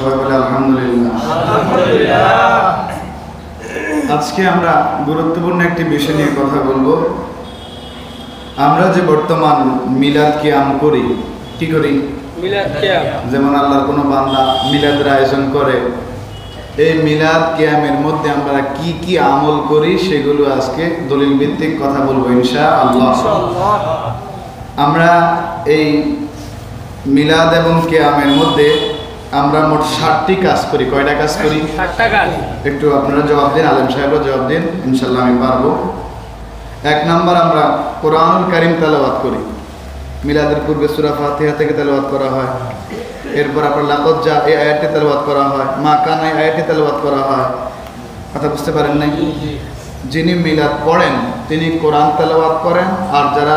সবাই বলে আলহামদুলিল্লাহ। আজকে আমরা গুরুত্বপূর্ণ একটি বিষয় নিয়ে কথা বলবো। আমরা যে বর্তমান মিলাদ কিয়াম করি, কি করি? মিলাদ কিয়াম। যেমন আল্লাহর কোনো বান্দা মিলাদের আয়োজন করে, এই মিলাদ কিয়ামের মধ্যে আমরা কি কি আমল করি সেগুলো আজকে দলিল ভিত্তিক কথা বলবো ইনশাআল্লাহ। আমরা এই মিলাদ এবং কিয়ামের মধ্যে আমরা মোট 60টি কাজ করি। কয়টা কাজ করি? 60টা কাজ। একটু আপনারা জবাব দিন, আলেম সাহেবরা জবাব দিন, ইনশাল্লাহ আমি পারবো। 1 নাম্বার, আমরা কোরআনুল কারীম তেলাওয়াত করি। মিলাদের পূর্বে সূরা ফাতিহা থেকে তেলাওয়াত করা হয়। এরপর আপনার লাকাদ জা এই আয়াতটি তেলাওয়াত করা হয়, মা কানা এই আয়াতটি তেলাওয়াত করা হয়। কথা বুঝতে পারেন নাই? যিনি মিলাদ পড়েন তিনি কোরআন তেলাওয়াত করেন, আর যারা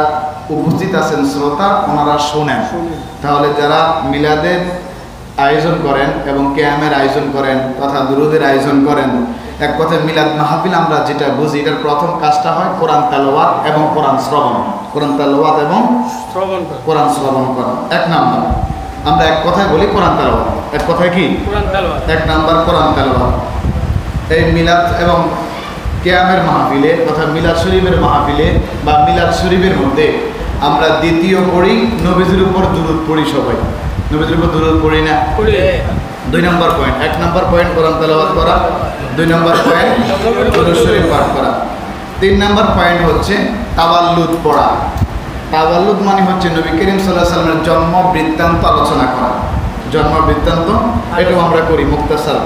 উপস্থিত আছেন শ্রোতা ওনারা শোনেন। তাহলে যারা মিলাদের আয়োজন করেন এবং কিয়ামের আয়োজন করেন তথা দুরুদের আয়োজন করেন, এক কথায় মিলাদ মাহফিল আমরা যেটা বুঝি, এটার প্রথম কাজটা হয় কোরআন তেলাওয়াত এবং কোরআন শ্রবণ। কোরআন তেলাওয়াত এবং কোরআন শ্রবণ করা 1 নাম্বার। আমরা এক কথায় বলি কোরআন তেলাওয়াত। এক কথায় কি? কোরআন তেলাওয়াত। 1 নাম্বার কোরআন তেলাওয়াত। এই মিলাদ এবং কিয়ামের মাহফিলে তথা মিলাদ শরীফের মাহফিলে বা মিলাদ শরীফের মধ্যে আমরা দ্বিতীয় পড়ি নবীজির উপর দুরূদ পড়ি। সবাই নবীজির উপর দুরূদ পড়ি না? 2 নম্বর পয়েন্ট। 1 নম্বর পয়েন্ট কোরআন তেলাওয়াত করা, 2 নম্বর পয়েন্ট দুরূদ শরীফ পাঠ করা, 3 নম্বর পয়েন্ট হচ্ছে তাওয়াল্লুদ পড়া। তাওয়াল্লুদ মানে হচ্ছে নবী করিম সাল্লাল্লাহু আলাইহি ওয়াসাল্লামের জন্ম বৃত্তান্ত আলোচনা করা। জন্ম বৃত্তান্ত এটাও আমরা করি মুক্তাসার।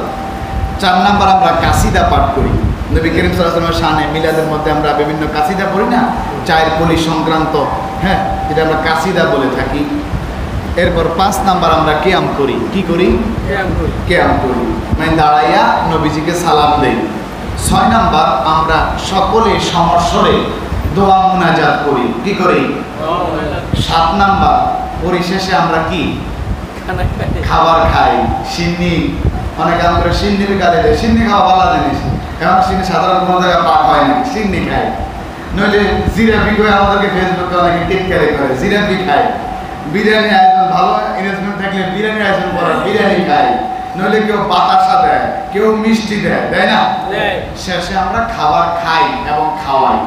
4 নম্বর, আমরা কাসিদা পাঠ করি। নবী করিম সাল্লাল্লাহু আলাইহি ওয়াসাল্লামের শানে মিলাদের মধ্যে আমরা বিভিন্ন কাসিদা পড়ি না, 4 পলি সংক্রান্ত, হ্যাঁ, এটা আমরা কাসিদা বলে থাকি। এরপর 5 নাম্বার, আমরা কিয়াম করি। কি করি? কিয়াম করি, মানে দাঁড়াইয়া নবীজিকে সালাম দেই। 6 নাম্বার, আমরা সকলে সমস্বরে দোয়া মুনাজাত করি। কি করি? 7 নাম্বার, পরিশেষে আমরা কি খাবার খাই। সিন্নি, অনেকে আমরা সিন্নির গালে দেয়। সিন্নি খাওয়া ভালো জিনিস, এখন সিন্নি সাধারণ কোনো জায়গায় পাক হয় না, সিন্নি খাই। নইলে জিরাপি করে আমাদেরকে ফেসবুকে অনেকে টিটকারি করে, জিরাপি খাই। বিরিয়ানি আয়োজন, ভালো অ্যারেঞ্জমেন্ট থাকলে বিরিয়ানি আয়োজন করা, বিরিয়ানি খাই। নইলে কেউ বাতাসা দেয়, কেউ মিষ্টি দেয়, তাই না? শেষে আমরা খাবার খাই এবং খাওয়াই।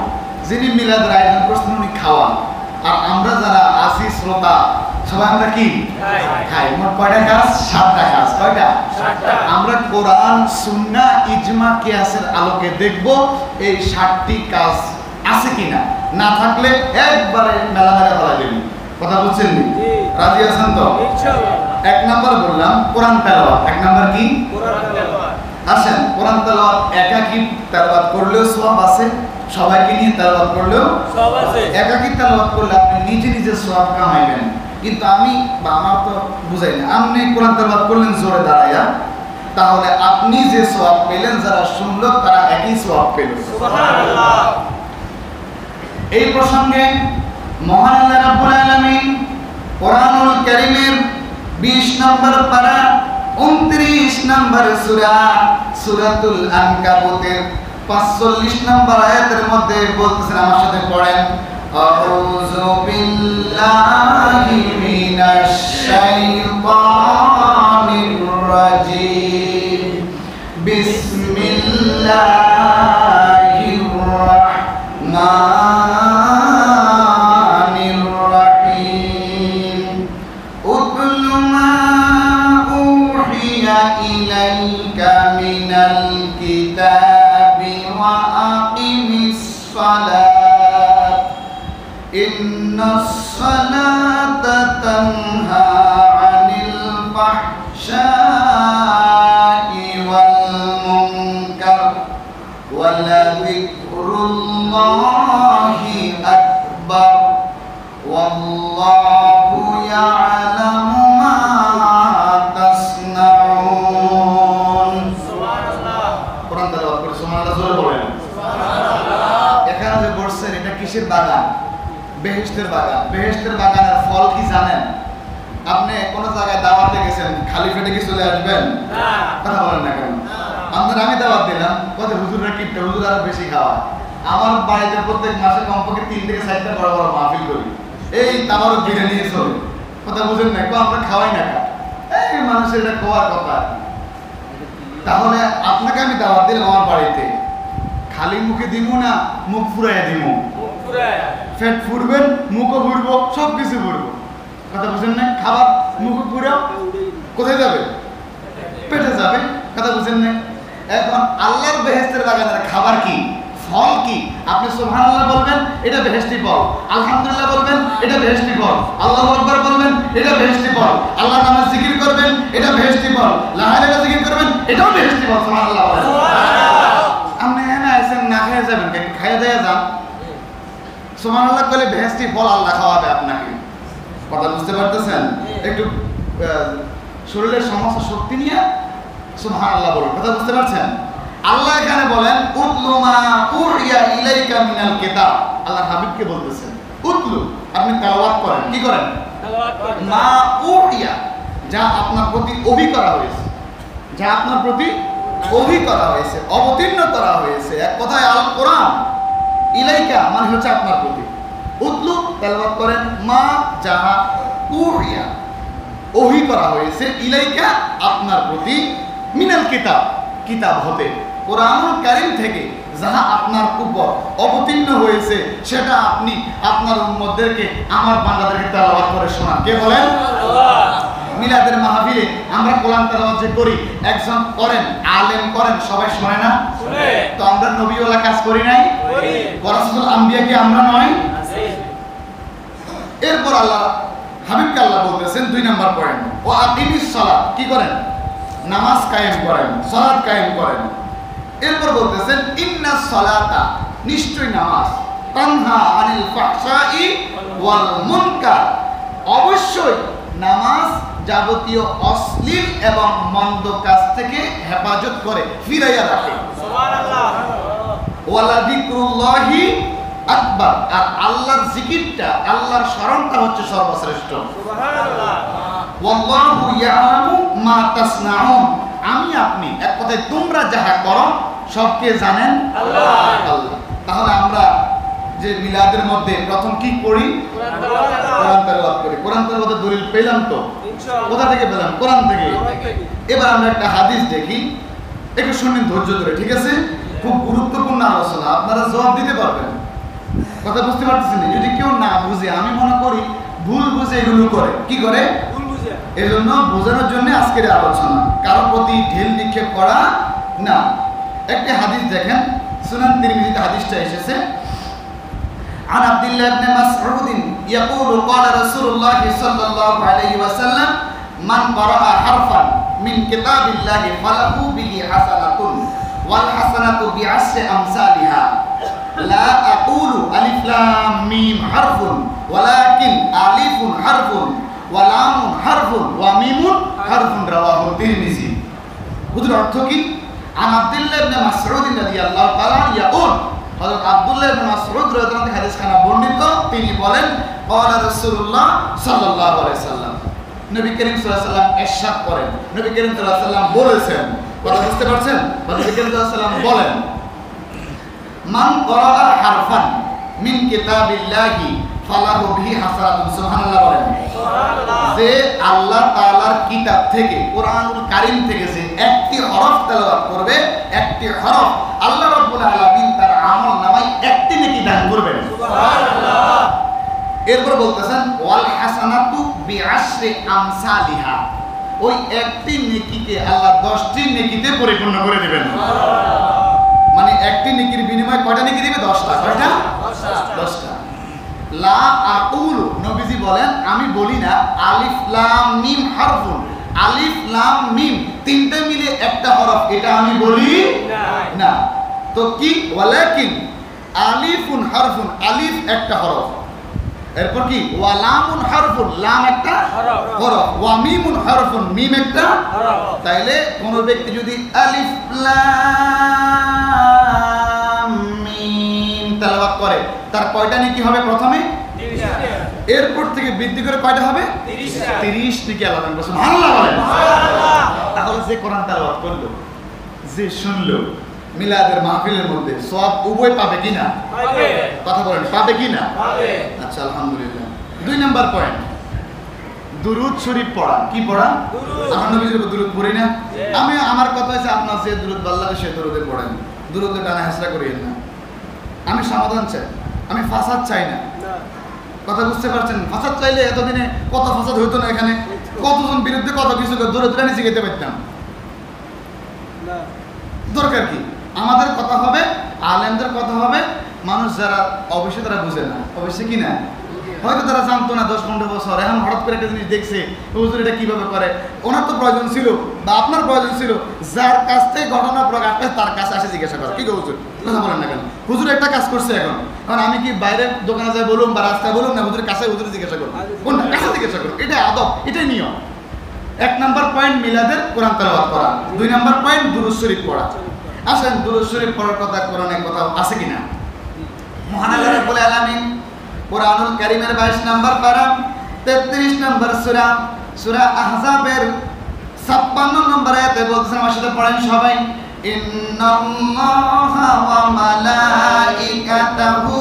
যিনি মিলাদের আয়োজন করছেন উনি খাওয়ান, আর আমরা যারা আসি শ্রোতা সবাই আমরা কি খাই। মোট কয়টা কাজ? 7টা কাজ। কয়টা? 7টা। আমরা কোরআন, সুন্নাহ, ইজমা, কিয়াসের আলোকে দেখব এই 7টি কাজ আছে কিনা। না থাকলে একবারে মেলা মেলা ফেলা দেবেন। কথা বলছেন নি? রাজি আছেন তো? ইনশাআল্লাহ। 1 নাম্বার বললাম কোরআন তেলাওয়াত। 1 নাম্বার কি? কোরআন তেলাওয়াত। আসেন, কোরআন তেলাওয়াত একাকী তেলাওয়াত করলেও সওয়াব আছে, সবাইকে নিয়ে তেলাওয়াত করলেও সওয়াব আছে। একাকী তেলাওয়াত করলে আপনি নিজে নিজে সওয়াব কামাইবেন, কিন্তু আমি বা আমার তো বুঝাই না। আপনি কোরআন তেলাওয়াত করলেন জোরে দাঁড়াইয়া, তাহলে আপনি যে সওয়াব পেলেন যারা শুনলো তারা একই সওয়াব পেল। সুবহানাল্লাহ। এই প্রসঙ্গে মহান আল্লাহ রাব্বুল আলামিন কোরআনুল কারীমের 20 নম্বর পারা 29 নম্বর সূরা সূরাতুল আনকাবুতের 45 নম্বর আয়াতের মধ্যে বলতেছেন, আমার সাথে পড়েন, আউযু বিল্লাহি মিনাশ শাইতানির রাজীম, বিসমিল্লাহির রাহমানির রাহিম, উতলু মা উহিয়া ইলাইকা মিনাল কিতাবি ওয়া আকিমিস সালাত, ইন্নাস সালাতা তানহা আনিল ফাহশাই ওয়াল মুনকার ওয়ালাযিকরুল্লাহি আকবার ওয়াল্লাহু ইয়ালামু মা তাসনাউন। সুবহানাল্লাহ। কোরআন তেলাওয়াত করে সুবহানাল্লাহ জোরে বলেন। সুবহানাল্লাহ। এখানে যে বলছেন এটা কিসের বাগান? বেহেশতের বাগান। বেহেশতের বাগানের ফল কি জানেন? আপনি কোন জায়গায় দাওয়াতে গেছেন, খালি পেটে কি চলে আসবেন? না। কথা বলেন না কেন? আপনার আমি দাওয়াত দিলাম, কত হুজুররা কিনতে, হুজুর আরো বেশি খাওয়া। আমার বাড়িতে প্রত্যেক মাসে কমপক্ষে 3 থেকে 4টা বড় বড় মাহফিল করি। এই তামারও বিরিয়ানি চলে। কথা বুঝেন না? আমরা খাওয়াই না। এই মানুষের এটা কোয়ার কথা। তাহলে আপনাকে আমি দাওয়াত দিলাম আমার বাড়িতে, খালি মুখে দিব না, মুখ ফুরাইয়া দিব। পেট ফুরবেন, মুখও ফুরবো, সব কিছু ফুরবো। কথা বুঝেন না? খাবার মুখ ফুরাও কোথায় যাবে? পেটে যাবে। কথা বুঝেন না? এখন আল্লাহর বেহেশতের বাগানের খাবার কি, ফল কি? আপনি সুবহানাল্লাহ বলবেন, এটা বেহেশতি ফল। আলহামদুলিল্লাহ বলবেন, এটা বেহেশতি ফল। আল্লাহু আকবার বলবেন, এটা বেহেশতি ফল। আল্লাহর নামে জিকির করবেন, এটা বেহেশতি ফল। লা ইলাহা ইল্লাল্লাহ জিকির করবেন, এটাও বেহেশতি ফল। সুবহানাল্লাহ বলেন। আপনি এখানে আছেন, না খেয়ে যাবেন, খাইয়ে দিয়ে যান। সুবহানাল্লাহ বলে বেহেশতি ফল আল্লাহ খাওয়াবে আপনাকে। কথা বুঝতে পারতেছেন? একটু শরীরের সমস্ত শক্তি নিয়ে সুবহানাল্লাহ বলুন। কথা বুঝতে পারছেন? আল্লাহ এখানে বলেন উতলু মা উহিয়া ইলাইকা মিনাল কিতাব। আল্লাহ হাবিবকে বলতেছেন উতলু, আপনি তেলাওয়াত করেন। কি করেন? তেলাওয়াত করেন। মা উহিয়া, যা আপনার প্রতি ওহী করা হয়েছে, যা আপনার প্রতি ওহী করা হয়েছে, অবতীর্ণ করা হয়েছে। এক কথায় আল কোরআন, ইলাইকা মানে হচ্ছে আপনার প্রতি। উতলু তেলাওয়াত করেন, মা যাহা উহিয়া ওহী করা হয়েছে, ইলাইকা আপনার প্রতি, মিনাল কিতাব কিতাব হতে, কোরআনুল কারীম থেকে যাহা আপনার উপর অবতীর্ণ হয়েছে, সেটা আপনি আপনার উম্মতদেরকে, আমার বান্দাদেরকে তেলাওয়াত করে শোনান। কে বলেন? আল্লাহ। মিলাদের মাহফিলে আমরা কোরআন তেলাওয়াত যে করি, একজন করেন, আলেম করেন, সবাই শোনে না? শুনে। তো আমরা নবীওয়ালা কাজ করি নাই? করি। ওয়ারাসাতুল আম্বিয়া কি আমরা নয়? আছি। এরপর আল্লাহ হাবিবকে আল্লাহ বলতেছেন 2 নাম্বার পয়েন্ট, ওয়া আকিমিস সালাত, কি করেন? নামাজ কায়েম করেন, সালাত কায়েম করেন। এরপর বলতেছেন ইন্নাস সালাতা, নিশ্চয় নামাজ, তানহা আনিল ফাহশাই ওয়াল মুনকার, অবশ্যই নামাজ যাবতীয় অশ্লীল এবং মন্দ কাজ থেকে হেফাজত করে, ফিরাইয়া রাখে। সুবহানাল্লাহ। ওয়ালা যিকরুল্লাহি আকবার, আর আল্লাহর জিকিরটা, আল্লাহর স্মরণটা হচ্ছে সর্বশ্রেষ্ঠ। সুবহানাল্লাহ। ওয়াল্লাহু ইয়ালামু মা তাসনাউন, আমি আপনি, এক কথায় তোমরা যাহা করো সবকে জানেন আল্লাহ। আল্লাহ। তাহলে আমরা যে মিলাদের মধ্যে প্রথম কি করি? কোরআন তেলাওয়াত করি। কোরআন তেলাওয়াতের দলিল পেলাম তো? ইনশাআল্লাহ। কোথা থেকে পেলাম? কোরআন থেকে। এবার আমরা একটা হাদিস দেখি, একটু শুনুন ধৈর্য ধরে, ঠিক আছে? খুব গুরুত্বপূর্ণ আলোচনা, আপনারা জবাব দিতে পারবেন। কথা বুঝতে পারতেছেন? যদি কেউ না বুঝে, আমি মনে করি ভুল বুঝে এগুলো করে। কি করে? এজন্য বোঝানোর জন্য আজকের আলোচনা, কারো প্রতি ঢিল নিক্ষেপ করা না। একটা হাদিস দেখেন, সুনান তিরমিজিতে হাদিসটা এসেছে। আন আব্দুল্লাহ ইবনে মাসউদ ইয়াকুলু ক্বালা রাসূলুল্লাহ সাল্লাল্লাহু আলাইহি ওয়াসাল্লাম মান ক্বারাআ হারফান মিন কিতাবিল্লাহি ফালাহু বিহি হাসানাতুন ওয়াল হাসানাতু বিআশরি আমসালিহা লা আকুলু আলিফ লাম মিম হারফুন ওয়ালাকিন আলিফুন হারফুন ওয়া লামুন হারফুন ওয়া মিমুন হারফুন, রাওয়াহু তিরমিজি। বুঝলেন অর্থ কি? আন আব্দুল্লাহ ইবনে মাসউদ রাদিয়াল্লাহু তাআলা ইয়াকুল, হযরত আব্দুল্লাহ ইবনে মাসউদ রাদিয়াল্লাহু তাআলা হাদিস খানা বর্ণিত, তিনি বলেন ক্বালা রাসূলুল্লাহ সাল্লাল্লাহু আলাইহি ওয়াসাল্লাম, নবী করিম সাল্লাল্লাহু আলাইহি ওয়াসাল্লাম ইরশাদ করেন, নবী করিম সাল্লাল্লাহু আলাইহি ওয়াসাল্লাম বলেছেন। কথা বুঝতে পারছেন? নবী করিম সাল্লাল্লাহু আলাইহি ওয়াসাল্লাম বলেন মান ক্বারাআ হারফান মিন কিতাবিল্লাহি ফালাহু বিহি হাসানাতুন। সুবহানাল্লাহ বলেন। সুবহানাল্লাহ। যে আল্লাহ তাআলার কিতাব থেকে, কোরআনুল কারীম থেকে যে একটি হরফ তেলাওয়াত করবে, একটি হরফ, আল্লাহ রাব্বুল আলামিন তার আমলনামায় একটি নেকি দান করবেন। সুবহানাল্লাহ। এরপর বলতেছেন ওয়াল হাসানাতু বিআশরি আমসালিহা, ওই একটি নেকিকে আল্লাহ 10টি নেকিতে পরিপূর্ণ করে দিবেন। সুবহানাল্লাহ। মানে একটি নেকির বিনিময়ে কয়টা নেকি দিবে? 10টা। কয়টা? 10টা। লা আকুলু, নবীজি বলেন আমি বলি না আলিফ লাম মিম হারফুন, আলিফ লাম মিম তিনটা মিলে একটা হরফ, এটা আমি বলি না। তো কি? ওয়ালাকিন আলিফুন হারফুন, আলিফ একটা হরফ। এরপর কি? ওয়া লামুন হারফুন, লাম একটা হরফ। ওয়া মিমুন হারফুন, মিম একটা হরফ। তাইলে কোন ব্যক্তি যদি আলিফ লাম মিম তেলাওয়াত করে, তার কয়টা নেকি হবে? প্রথমে 30টা। এরপর থেকে বৃদ্ধি করে কয়টা হবে? 30টা। 30 নেকি আল্লাহ দান করেছেন। সুবহানাল্লাহ বলেন। সুবহানাল্লাহ। তাহলে যে কোরআন তেলাওয়াত করলো, যে শুনলো, মিলাদের মাহফিলের মধ্যে সওয়াব উভয় পাবে কিনা? পাবে। কথা বলেন, পাবে কিনা? পাবে। আচ্ছা, আলহামদুলিল্লাহ। 2 নাম্বার পয়েন্ট, দুরূদ শরীফ পড়া। কি পড়া? আমার নবীজির উপর দুরূদ পড়ি না? আমি আমার কথা হচ্ছে আপনার যে দুরূদ বললাম সে দুরূদে পড়েন, দুরূদে টানা হেসরা করিয়েন না। আমি সমাধান চাই, আমি ফাসাদ চাই না। কথা বুঝতে পারছেন? ফাসাদ চাইলে এতদিনে কত ফাসাদ হইতো না, এখানে কতজন বিরুদ্ধে কত কিছু দূরে দূরে নিচে যেতে পারতাম। দরকার কি? আমাদের কথা হবে, আলেমদের কথা হবে। মানুষ যারা অবশ্যই তারা বুঝে না, অবশ্যই কি না, হয়তো তারা জানতো না 10-15 বছর, এখন হঠাৎ করে একটা জিনিস দেখছে হুজুর এটা কিভাবে করে। ওনার তো প্রয়োজন ছিল বা আপনার প্রয়োজন ছিল যার কাছ থেকে ঘটনা প্রকাশ পায় তার কাছে আসে জিজ্ঞাসা করা। কি গো হুজুর, কথা বলেন না কেন? হুজুর একটা কাজ করছে, এখন আমি কি বাইরের দোকানে যাই বলুন বা রাস্তায় বলুন, না হুজুরের কাছে হুজুর জিজ্ঞাসা করুন, কোনটা কাছে জিজ্ঞাসা করুন। এটা আদব, এটাই নিয়ম। 1 নাম্বার পয়েন্ট মিলাদের কোরআন তেলাওয়াত করা, 2 নাম্বার পয়েন্ট দুরূদ শরীফ পড়া। আসেন দুরূদ শরীফ পড়ার কথা কোরআনে কথা আছে কিনা? মহান আল্লাহ রাব্বুল আলামিন কুরআনুল কারীমের 22 নাম্বার পারা 33 নাম্বার সূরা, সূরা আহজাবের 56 নম্বর আয়াতে বলছেন, আমার সাথে পড়েন সবাই, ইন্নাল্লাহা ওয়া মালাইকাতাহু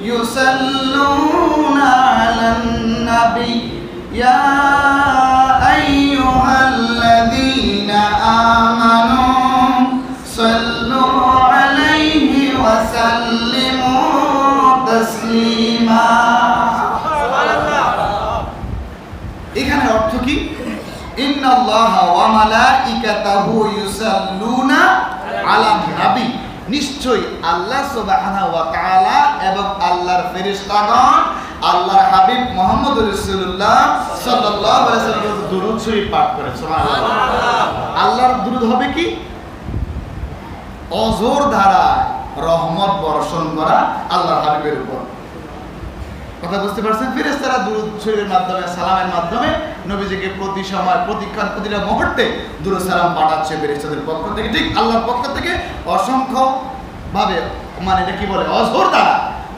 ইউসাল্লুনা আলান নবী ইয়া আইয়ুহাল্লাযীনা আমানু সাল্লু আলাইহি ওয়া সাল্লিমু তাসলিমা। এখানে অর্থ কি? ইন্নাল্লাহা ওয়া মালাইকাতাহু ইউসাল্লুনা আলান নবী, নিশ্চয়ই আল্লাহ সুবহানাহু ওয়া তাআলা এবং আল্লাহর ফেরেশতাগণ আল্লাহর হাবিব মুহাম্মদ রাসূলুল্লাহ সাল্লাল্লাহু আলাইহি ওয়াসাল্লামের দুরূদ শরীফ পাঠ করেন। সুবহানাল্লাহ। আল্লাহর দুরূদ হবে কি? অজর ধারায় রহমত বর্ষণ করা আল্লাহর হাবিবের উপর। কথা বুঝতে পারছেন? ফেরেশতারা দুরূদ শরীফের মাধ্যমে, সালামের মাধ্যমে নবীজিকে প্রতি সময়, প্রতিটা মুহূর্তে দুরূদ সালাম পাঠাচ্ছে ফেরেশতাদের পক্ষ থেকে। ঠিক আল্লাহর পক্ষ থেকে অসংখ্য ভাবে, মানে এটা কি বলে, অজর দ্বারা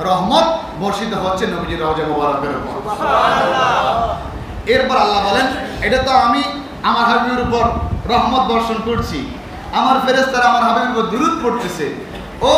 রহমত বর্ষিত হচ্ছে নবীজির রওজা মুবারকের উপর। সুবহানাল্লাহ। এরপর আল্লাহ বলেন, এটা তো আমি আমার হাবিবের উপর রহমত বর্ষণ করছি, আমার ফেরেশতারা আমার হাবিবের উপর দুরূদ পড়তেছে। ও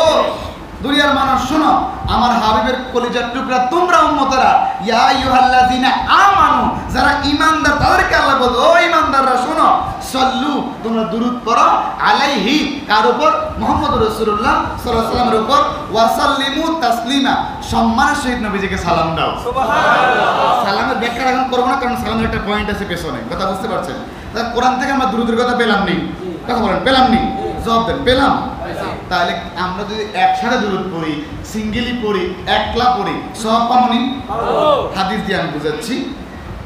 দুনিয়ার মানুষ শোনো, আমার হাবিবের কলিজার টুকরা তোমরা উম্মতেরা, ইয়া আইয়ুহাল্লাযীনা আমানু, যারা ঈমানদার তাদেরকে আল্লাহ বলে, ও ঈমানদাররা শোনো, সাল্লু, তোমরা দুরূদ পড়ো, আলাইহি, কার উপর? মুহাম্মদ রাসূলুল্লাহ সাল্লাল্লাহু আলাইহি ওয়াসাল্লামের উপর, ওয়া সাল্লিমু তাসলিমা, সম্মানের সহিত নবীজিকে সালাম দাও। সুবহানাল্লাহ। সালামের ব্যাখ্যা এখন করব না, কারণ সালামের একটা পয়েন্ট আছে পেছনে। কথা বুঝতে পারছেন? তাহলে কোরআন থেকে আমরা দুরূদের কথা পেলাম নি? কথা বলেন, পেলাম নি? জবাব দেন, পেলাম। তাহলে আমরা যদি একসাথে দুরূদ পড়ি, সিঙ্গেলি পড়ি, একলা পড়ি, সওয়াব পাবো নি? হাদিস দিয়ে আমি বুঝাচ্ছি।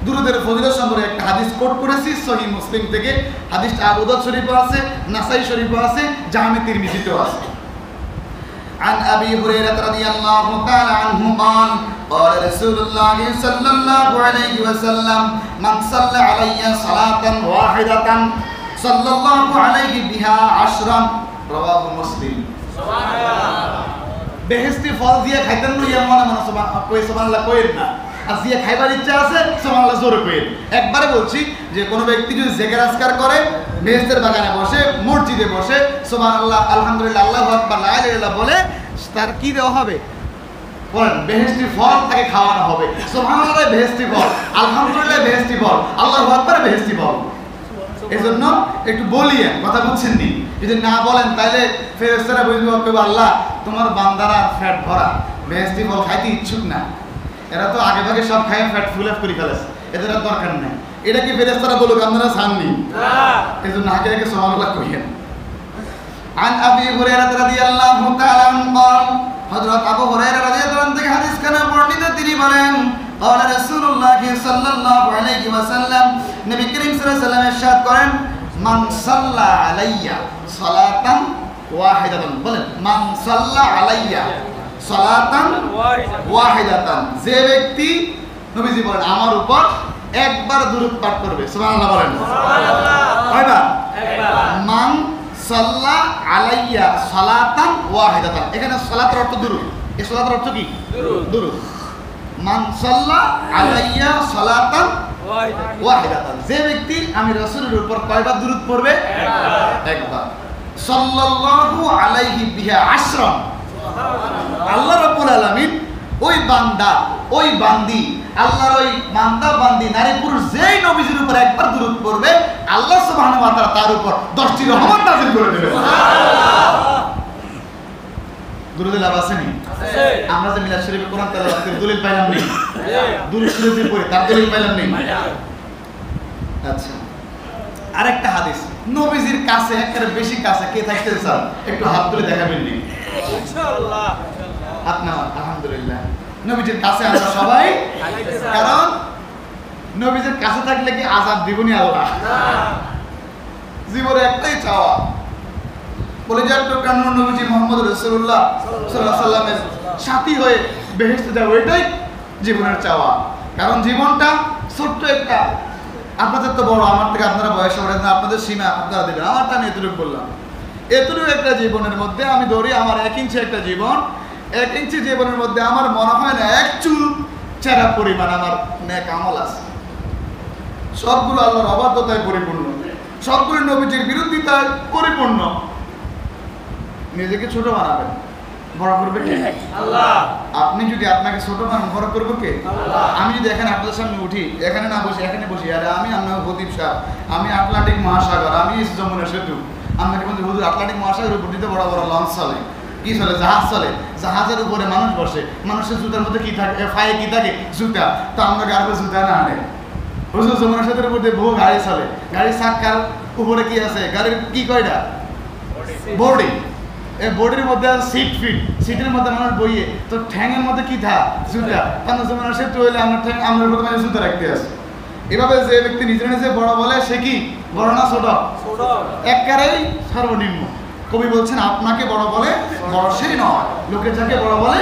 দুরূদের ফজিলত সম্পর্কে একটা হাদিস কোট করেছি সহিহ মুসলিম থেকে। হাদিসটা আবু দাউদ শরীফে আছে, নাসাই শরীফে আছে, জামে তিরমিজিতেও আছে। عن أبي هريرة رضي الله تعالى عنه قال قال رسول الله صلى الله عليه وسلم من صلى علي صلاة واحدة صلى الله عليه بها عشرا رواه مسلم। বেহেশতি ফল দিয়ে খাইতেন না, ইয়া মনে মনে সুবহানাল্লাহ কইেন না, আর যে খাইবার ইচ্ছা আছে সুবহানাল্লাহ জোরে কইেন। একবারে বলছি যে কোনো ব্যক্তি যদি জিকির আজকার করে, বেহেশতের বাগানে বসে, মসজিদে বসে সুবহানাল্লাহ, আলহামদুলিল্লাহ, আল্লাহু আকবার, লা ইলাহা ইল্লাল্লাহ বলে, তার কি দেওয়া হবে? বলেন, বেহেশতি ফল তাকে খাওয়ানো হবে। সুবহানাল্লাহ বেহেশতি ফল, আলহামদুলিল্লাহ বেহেশতি ফল, আল্লাহু আকবার বেহেশতি ফল। এজন্য একটু বলিয়েন, কথা বুঝছেন নি? যদি না বলেন তাহলে ফেরেশতারা বুঝবে, আল্লাহ তোমার বান্দারা ফ্যাট ভরা, বেহেশতি ফল খাইতে ইচ্ছুক না, এরা তো আগে ভাগে সব খায় ফ্যাট ফুল আপ করে ফেলেছে, এদের আর দরকার নেই। এটা কি ফেরেশতারা বলুক, আপনারা চাননি? এজন্য আগে আগে সুবহানাল্লাহ কইেন। عن أبي هريرة رضي الله تعالى عنه قال হযরত আবু হুরায়রা রাদিয়াল্লাহু আনহু থেকে হাদিস খানা বর্ণিত, তিনি বলেন, قال رسول الله صلى الله عليه وسلم, নবী করিম সাল্লাল্লাহু আলাইহি ওয়াসাল্লাম ইরশাদ করেন, মান সাল্লা আলাইয়া সালাতান ওয়াহিদাতান, বলেন, মান সাল্লা আলাইয়া সালাতান ওয়াহিদাতান, যে ব্যক্তি, নবীজি বলেন, আমার উপর একবার দুরূদ পাঠ করবে। সুবহানাল্লাহ বলেন। সুবহানাল্লাহ। কয়বার? একবার। মান সাল্লা আলাইয়া সালাতান ওয়াহিদাতান, এখানে সালাতের অর্থ দুরূদ। এই সালাতের অর্থ কি? দুরূদ। মান সাল্লা আলাইয়া সালাতান ওয়াহিদাতান, যে ব্যক্তি আমি রাসূলের উপর কয়বার দুরূদ পড়বে? একবার। সাল্লাল্লাহু আলাইহি বিহা আশরান, আল্লাহ রাব্বুল আলামিন ওই বান্দা, ওই বান্দি আল্লাহর ওই বান্দা বান্দি নারী পুরুষ যেই নবীজির উপর একবার দুরূদ পড়বে আল্লাহ সুবহানাহু ওয়া তাআলা তার উপর 10টি রহমত নাযিল করে দেবেন। দুরূদের লাভ আছে নি? আমরা যে মিলাদ শরীফে কোরআন তেলাওয়াত করি দলিল পাইলাম নি? দুরূদ শরীফে পড়ি তার দলিল পাইলাম নি? আচ্ছা, আরেকটা হাদিস, নবীজির কাছে একেবারে বেশি কাছে কে থাকতে চান একটু হাত তুলে দেখাবেন নি? ইনশাআল্লাহ। হাত নামান, আলহামদুলিল্লাহ। নবীজির কাছে আমরা সবাই, কারণ নবীজির কাছে থাকলে কি আযাব দিবনি আল্লাহ? না, জীবনে একটাই চাওয়া, বলে যে টুকরা নবীজি মুহাম্মদ রাসূলুল্লাহ সাল্লাল্লাহু আলাইহি সাল্লামের সাথী হয়ে বেহেশতে যাবো, এটাই জীবনের চাওয়া। কারণ জীবনটা ছোট্ট একটা, আপনাদের তো বড়, আমার থেকে আপনারা বয়স হবে না, আপনাদের সীমা আপনারা দেবেন, আমারটা আমি এতটুকু বললাম। এতটুকু একটা জীবনের মধ্যে আমি ধরি আমার 1 ইঞ্চি একটা জীবন, 1 ইঞ্চি জীবনের মধ্যে আমার মনে হয় না এক চুল চেরা পরিমাণ আমার নেক আমল আছে। সবগুলো আল্লাহর অবাধ্যতায় পরিপূর্ণ, সবগুলো নবীজির বিরোধিতায় পরিপূর্ণ। নিজেকে ছোট বানাবেন, বড় করবে কে? আল্লাহ। আপনি যদি আপনাকে ছোট বানান, বড় করবে কে? আল্লাহ। আমি যদি এখানে আপনাদের সামনে উঠি, এখানে না বসি এখানে বসি, আরে আমি আপনার প্রদীপ সাহ, আমি আটলান্টিক মহাসাগর, আমি যমুনা সেতু, আপনাকে বলছি হুজুর আটলান্টিক মহাসাগরের উপর দিতে বড় বড় লঞ্চ চলে, কি চলে? জাহাজ চলে, জাহাজের উপরে মানুষ বসে, মানুষের জুতার মধ্যে কি থাকে? ফায়ে কি থাকে? জুতা। তো আপনাকে আর জুতা না আনে হুজুর, যমুনা সেতুর উপর দিয়ে বহু গাড়ি চলে, গাড়ির চাকার উপরে কি আছে? গাড়ির কি কয়টা? বোর্ডিং। এই বোর্ডের মধ্যে আছে সিট, সিটের মধ্যে মানুষ বইয়ে, তো ঠ্যাঙের মধ্যে কি থা? জুতা। কারণ যমুনা সেতু হইলে আমরা ঠ্যাং, আমরা প্রথমে জুতা রাখতে আসি। এভাবে যে ব্যক্তি নিজে নিজে বড় বলে সে কি বড় না ছোট? একেবারেই সর্বনিম্ন। কবি বলছেন আপনাকে বড় বলে বড় সেই নয়, লোকে যাকে বড় বলে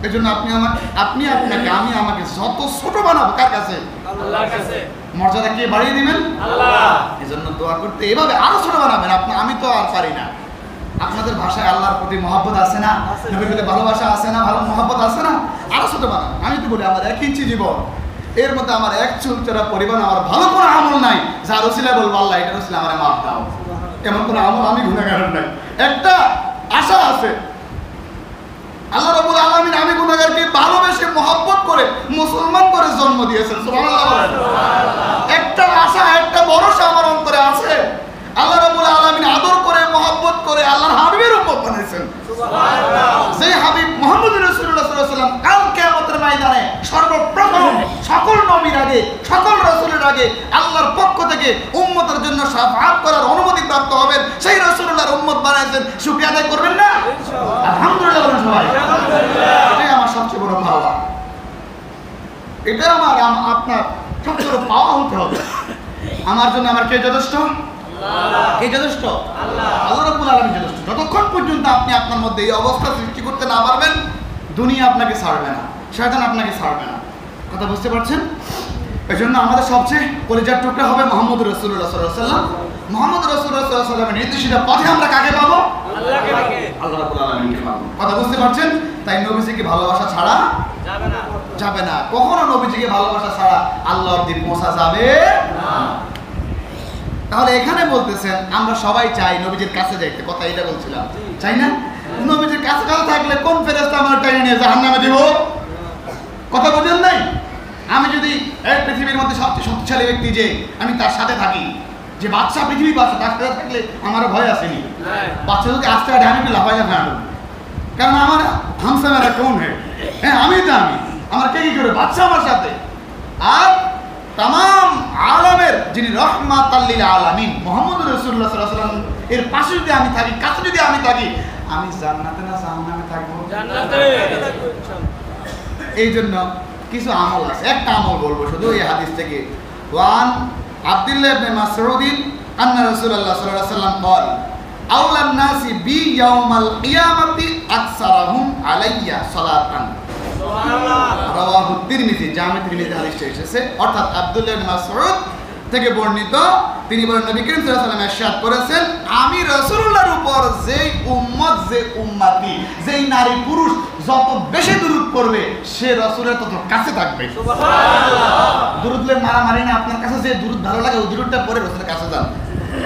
এই জন্য আপনি আপনাকে, আমি আমাকে যত ছোট বানাবো কার কাছে? আল্লাহর কাছে। মর্যাদা কে বাড়িয়ে দিবেন? আল্লাহ। এই জন্য দোয়া করতে এভাবে আরো ছোট বানাবেন। আমি তো আর পারি না। আপনাদের ভাষায় আল্লাহর প্রতি মহব্বত আছে না? নবীর প্রতি ভালোবাসা আছে না? ভালো মহব্বত আছে না? আরো ছোট বানান। আমি তো বলি আমার 1 ইঞ্চি জীবন, এর মধ্যে আমার 1 চুল চেরা পরিমাণ আমার ভালো কোনো আমল নাই যার ওসিলায় বলবো আল্লাহ এটা ওসিলা আমারে মাফ দাও, এমন কোনো আমল আমি গুনাহগার নাই। একটা আশা আছে, আল্লাহ রাব্বুল আলামিন আমি গুনাহগারকে ভালোবেসে মহব্বত করে মুসলমান করে জন্ম দিয়েছেন। সুবহানাল্লাহ। একটা আশা, একটা ভরসা আমার অন্তরে আছে, আল্লাহ রাব্বুল আলামিন আদর করে মহব্বত করে আল্লাহর হাবিবের উম্মত বানাইছেন। সুবহানাল্লাহ। সেই হাবিব মুহাম্মদ রাসূলুল্লাহ সাল্লাল্লাহু আলাইহি ওয়াসাল্লাম কাল কিয়ামতের ময়দানে সর্বপ্রথম সকল নবীর আগে, সকল রাসূলের আগে আল্লাহর পক্ষ থেকে উম্মতের জন্য শাফাআত করার অনুমতি প্রাপ্ত হবেন। সেই রাসূলুল্লাহর উম্মত বানাইছেন, শুকরিয়া আদায় করবেন না? ইনশাআল্লাহ। আলহামদুলিল্লাহ বলেন সবাই। আলহামদুলিল্লাহ। এটাই আমার সবচেয়ে বড় পাওয়া, এটা আমার আপনার সবচেয়ে বড় পাওয়া হতে হবে। আমার জন্য আমার কে যথেষ্ট? কে যথেষ্ট? আল্লাহ রাব্বুল আলামিন যথেষ্ট। যতক্ষণ পর্যন্ত আপনি আপনার মধ্যে এই অবস্থা সৃষ্টি করতে না পারবেন, দুনিয়া আপনাকে ছাড়বে না, শয়তান আপনাকে ছাড়বে না। কথা বুঝতে পারছেন? এজন্য আমাদের সবচেয়ে কলিজার টুকরা হবে মুহাম্মদ রাসূলুল্লাহ সাল্লাল্লাহু আলাইহি ওয়াসাল্লাম। মুহাম্মদ রাসূলুল্লাহ সাল্লাল্লাহু আলাইহি ওয়াসাল্লামের নির্দেশিত পথে আমরা কাকে পাবো? আল্লাহকে পাবো, আল্লাহ রাব্বুল আলামিনকে পাবো। কথা বুঝতে পারছেন? তাই নবীজিকে ভালোবাসা ছাড়া যাবে না। কখনো নবীজিকে ভালোবাসা ছাড়া আল্লাহর দিন পৌঁছা যাবে না। তাহলে এখানে বলতেছেন আমরা সবাই চাই নবীজির কাছে যাইতে, কথা এটা বলছিলাম, চাই না? নবীজির কাছে থাকলে কোন ফেরেশতা আমার টেনে নিয়ে জাহান্নামে দিব? কথা বুঝেন নাই? আমি যদি এই পৃথিবীর মধ্যে সবচেয়ে শক্তিশালী ব্যক্তি যে আমি তার সাথে থাকি, যে বাদশা পৃথিবী বাদশা, তার সাথে থাকলে আমার ভয় আসেনি। বাচ্চা যদি আসতে পারে আমি একটু লাফাই লাফাই আনব, কারণ আমার হামসা মেরা কোন হ্যাঁ আমি তো আমার কে কি করে বাচ্চা আমার সাথে। আর তাম আলমের যিনি রহমাতাল লিল আলামিন মুহাম্মদ রাসূলুল্লাহ সাল্লাল্লাহু আলাইহি ওয়াসাল্লাম এর পাশে যদি আমি থাকি, কাছে যদি আমি থাকি, আমি জান্নাতে না জাহান্নামে থাকবো? জান্নাতে থাকবো ইনশাআল্লাহ। এই জন্য কিছু আমল আছে, একটা আমল বলবো শুধু এই হাদিস থেকে। ওয়ান আব্দুল্লাহ ইবনে মাসউদ আন্না রাসূলুল্লাহ সাল্লাল্লাহু আলাইহি ওয়াসাল্লাম قال আউলান নাসি বি ইয়াউমাল কিয়ামাতি আকসারুহুম আলাইয়া সালাতান। সুবহানাল্লাহ। রাওয়াহু তিরমিজি, জামে তিরমিজি হাদিসটা এসেছে। অর্থাৎ আব্দুল্লাহ ইবনে মাসউদ থেকে বর্ণিত, তিনি বলেন নবী করিম সাল্লাল্লাহু আলাইহি ওয়াসাল্লাম ইরশাদ করেছেন, আমি রাসূলুল্লাহর উপর যেই উম্মত, যে উম্মতি, যেই নারী পুরুষ যত বেশি দুরূদ পড়বে সে রাসূলের তত কাছে থাকবে। সুবহানাল্লাহ। দুরূদের মারামারি না, আপনার কাছে যে দুরূদ ভালো লাগে ওই দুরূদটা পড়ে রাসূলের কাছে যান।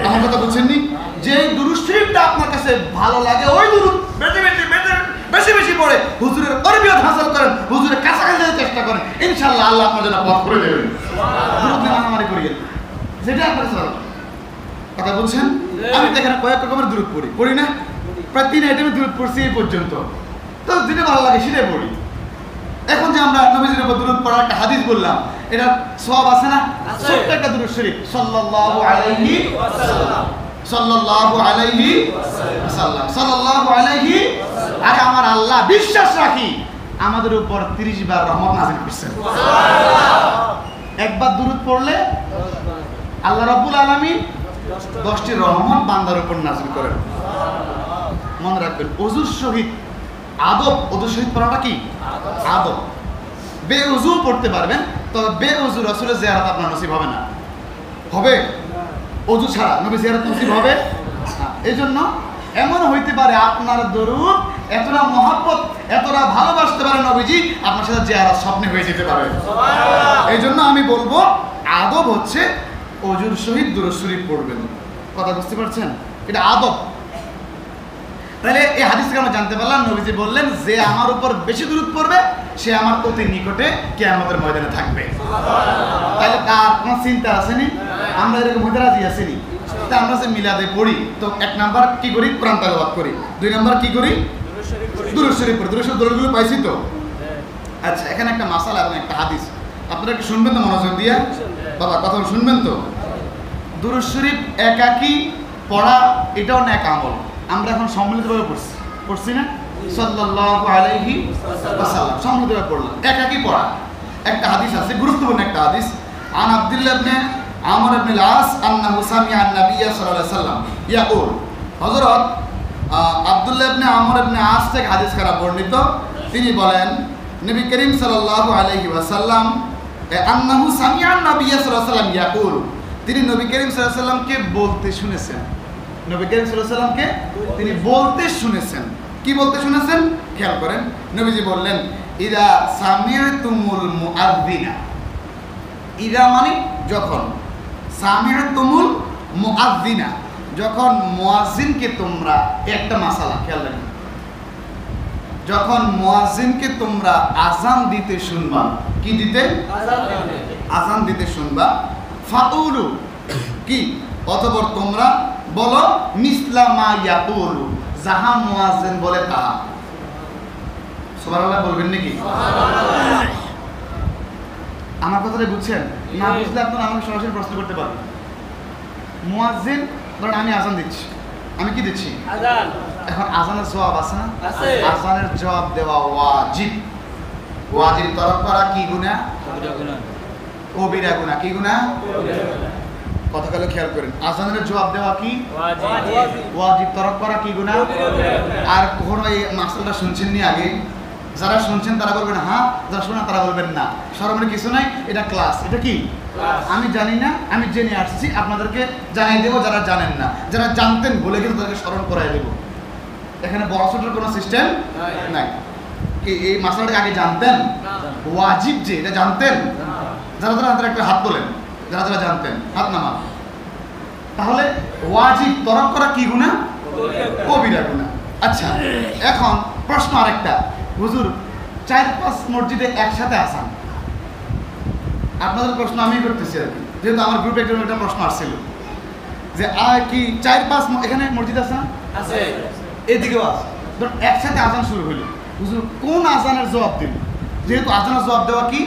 আমার কথা বুঝছেন নি? যে দুরূদ শরীফটা আপনার কাছে ভালো লাগে ওই দুরূদ বেশি বেশি বেশি বেশি বেশি পড়ে হুজুরের তরবিয়ত হাসিল করেন, হুজুরের কাছাকাছি যেতে চেষ্টা করেন, ইনশাআল্লাহ আল্লাহ আপনার জন্য পথ করে দেবেন। দুরূদ দিয়ে মারামারি করিয়েন, যেটা আপনার চল কথা বলছেন। আমি দেখেন কয়েক রকমের দুরূদ পড়ি না, প্রায় 3 আইটেমে দুরূদ পড়ছি এই পর্যন্ত, তো যেটা ভালো লাগে সেটাই পড়ি। এখন যে আমরা নবীজির উপর দুরূদ পড়ার একটা হাদিস বললাম, এটা সওয়াব আছে না? ছোট্ট একটা দুরূদ শরীফ, সাল্লাল্লাহু আলাইহি ওয়াসাল্লাম, সাল্লাল্লাহু আলাইহি ওয়াসাল্লাম, সাল্লাল্লাহু আলাইহি। আরে আমার আল্লাহ বিশ্বাস রাখি আমাদের উপর 30 বার রহমত নাযিল করছেন। একবার দুরূদ পড়লে আল্লাহ রাব্বুল আলামিন 10টি রহমত বান্দার উপর নাযিল করেন। মনে রাখবেন, ওযুর সহিত আদব, ওযুর সহিত পড়াটা কি আদব। বেউযু পড়তে পারবেন, তবে বেউযু রাসূলের জিয়ারত আপনার নসিব হবে না। হবে ওযু ছাড়া নবী জিয়ারত নসিব হবে না। এইজন্য এমন হইতে পারে আপনার দরুদ এতটা মহব্বত, এতটা ভালোবাসতে পারে নবীজি, আপনার সাথে জিয়ারত স্বপ্নে হয়ে যেতে পারে। এইজন্য আমি বলবো আদব হচ্ছে ওযুর সহিত দুরূদ শরীফ পড়বেন। কথা বুঝতে পারছেন? এটা আদব। তাহলে এই হাদিস থেকে আমরা জানতে পারলাম, নবীজি বললেন যে আমার উপর বেশি দুরূদ পড়বে সে আমার অতি নিকটে কিয়ামতের ময়দানে থাকবে। তাহলে তার কোনো চিন্তা আসেনি? আমরা এরকম হতে রাজি আসেনি? তা আমরা যে মিলাদে পড়ি, তো 1 নাম্বার কি করি? কোরআন তেলাওয়াত করি। 2 নাম্বার কি করি? দুরূদ শরীফ পড়ি। দুরূদ শরীফ দরুদগুলো পাইছি তো? আচ্ছা, এখানে একটা মাসালা এবং একটা হাদিস, আপনারা কি শুনবেন তো মনোযোগ দিয়ে? বাবা কথা শুনবেন তো? দুরূদ শরীফ একাকী পড়া এটাও নেক আমল। আমরা এখন সম্মিলিতভাবে পড়ছি না? সাল্লাল্লাহু আলাইহি ওয়াসাল্লাম সম্মিলিতভাবে পড়লাম, একাকী পড়া। একটা হাদিস আছে, গুরুত্বপূর্ণ একটা হাদিস। আন আব্দুল্লাহ ইবনে আমর ইবনে আল-আস আন্নাহু সামিআ আন-নবিয়্য সাল্লাল্লাহু আলাইহি ওয়াসাল্লাম ইয়াকুল। হযরত আব্দুল্লাহ ইবনে আমর ইবনে আস থেকে হাদিস করা বর্ণিত, তিনি বলেন নবী করিম সাল্লাল্লাহু আলাইহি ওয়াসাল্লাম আন্নাহু সামিআ আন-নবিয়্য সাল্লাল্লাহু আলাইহি ওয়াসাল্লাম ইয়াকুল, তিনি নবী করিম সাল্লাল্লাহু আলাইহি ওয়াসাল্লামকে বলতে শুনেছেন। নবী করিম সাল্লাল্লাহু আলাইহি ওয়াসাল্লামকে তিনি বলতে শুনেছেন। কি বলতে শুনেছেন? খেয়াল করেন, নবীজি বললেন ইদা সামি'তুমুল মুআযযিনা। ইদা মানে যখন, সামি'তুমুল মুআযযিনা যখন মুয়াজ্জিনকে তোমরা, একটা মাসালা খেয়াল রাখবেন, যখন মুয়াজ্জিনকে তোমরা আযান দিতে শুনবা, কি দিতে? আযান দিতে শুনবা, ফাকুলু কি, অতঃপর তোমরা বলো মিসলা মা ইয়াকুলু, যাহা মুয়াজ্জিন বলে তাহা। সুবহানাল্লাহ বলবেন নাকি? আমার কথাটা বুঝছেন? না বুঝলে আপনারা আমাকে সরাসরি প্রশ্ন করতে পারবেন। মুয়াজ্জিন ধরেন আমি আযান দিচ্ছি, আমি কি দিচ্ছি? আযান। এখন আযানের জবাব আছে না? আছে। আযানের জবাব দেওয়া ওয়াজিব। ওয়াজিব তরক করা কি গুনাহ? কবিরা গুনাহ। কবিরা গুনাহ। কি গুনাহ? কবিরা গুনাহ। কথা গুলো খেয়াল করেন, আযানের জবাব দেওয়া কি ওয়াজিব। ওয়াজিব তরক করা কি গুনাহ? আর কখনো এই মাসআলাটা শুনছেন নি আগে? যারা শুনছেন তারা বলবেন হ্যাঁ, যারা শোনা তারা বলবেন না। শরমের কিছু নাই, এটা ক্লাস। এটা কি আমি জানি না, আমি জেনে আসছি, আপনাদেরকে জানিয়ে দেবো যারা জানেন না। যারা জানতেন বলে কিন্তু তাদেরকে স্মরণ করাই দেবো। এখানে বড় ছোটের কোনো সিস্টেম নাই। কি এই মাসআলাটা আগে জানতেন? ওয়াজিব যে এটা জানতেন? যারা যারা হাতের একটা হাত তোলেন, যারা যারা জানতেন হাত নামান। তাহলে ওয়াজিব তরক করা কি গুনাহ? কবিরা গুনাহ। আচ্ছা, এখন প্রশ্ন আরেকটা, হুজুর 4-5 মসজিদে একসাথে আসান, আপনাদের প্রশ্ন আমি করতেছি আর কি, যেহেতু আমার গ্রুপে একটা প্রশ্ন আসছিল যে কি 4-5 এখানে মসজিদ আছে না? আছে। এদিকেও আছে। ধরুন একসাথে আজান শুরু হইল, হুজুর কোন আজানের জবাব দিন? যেহেতু আজানের জবাব দেওয়া কি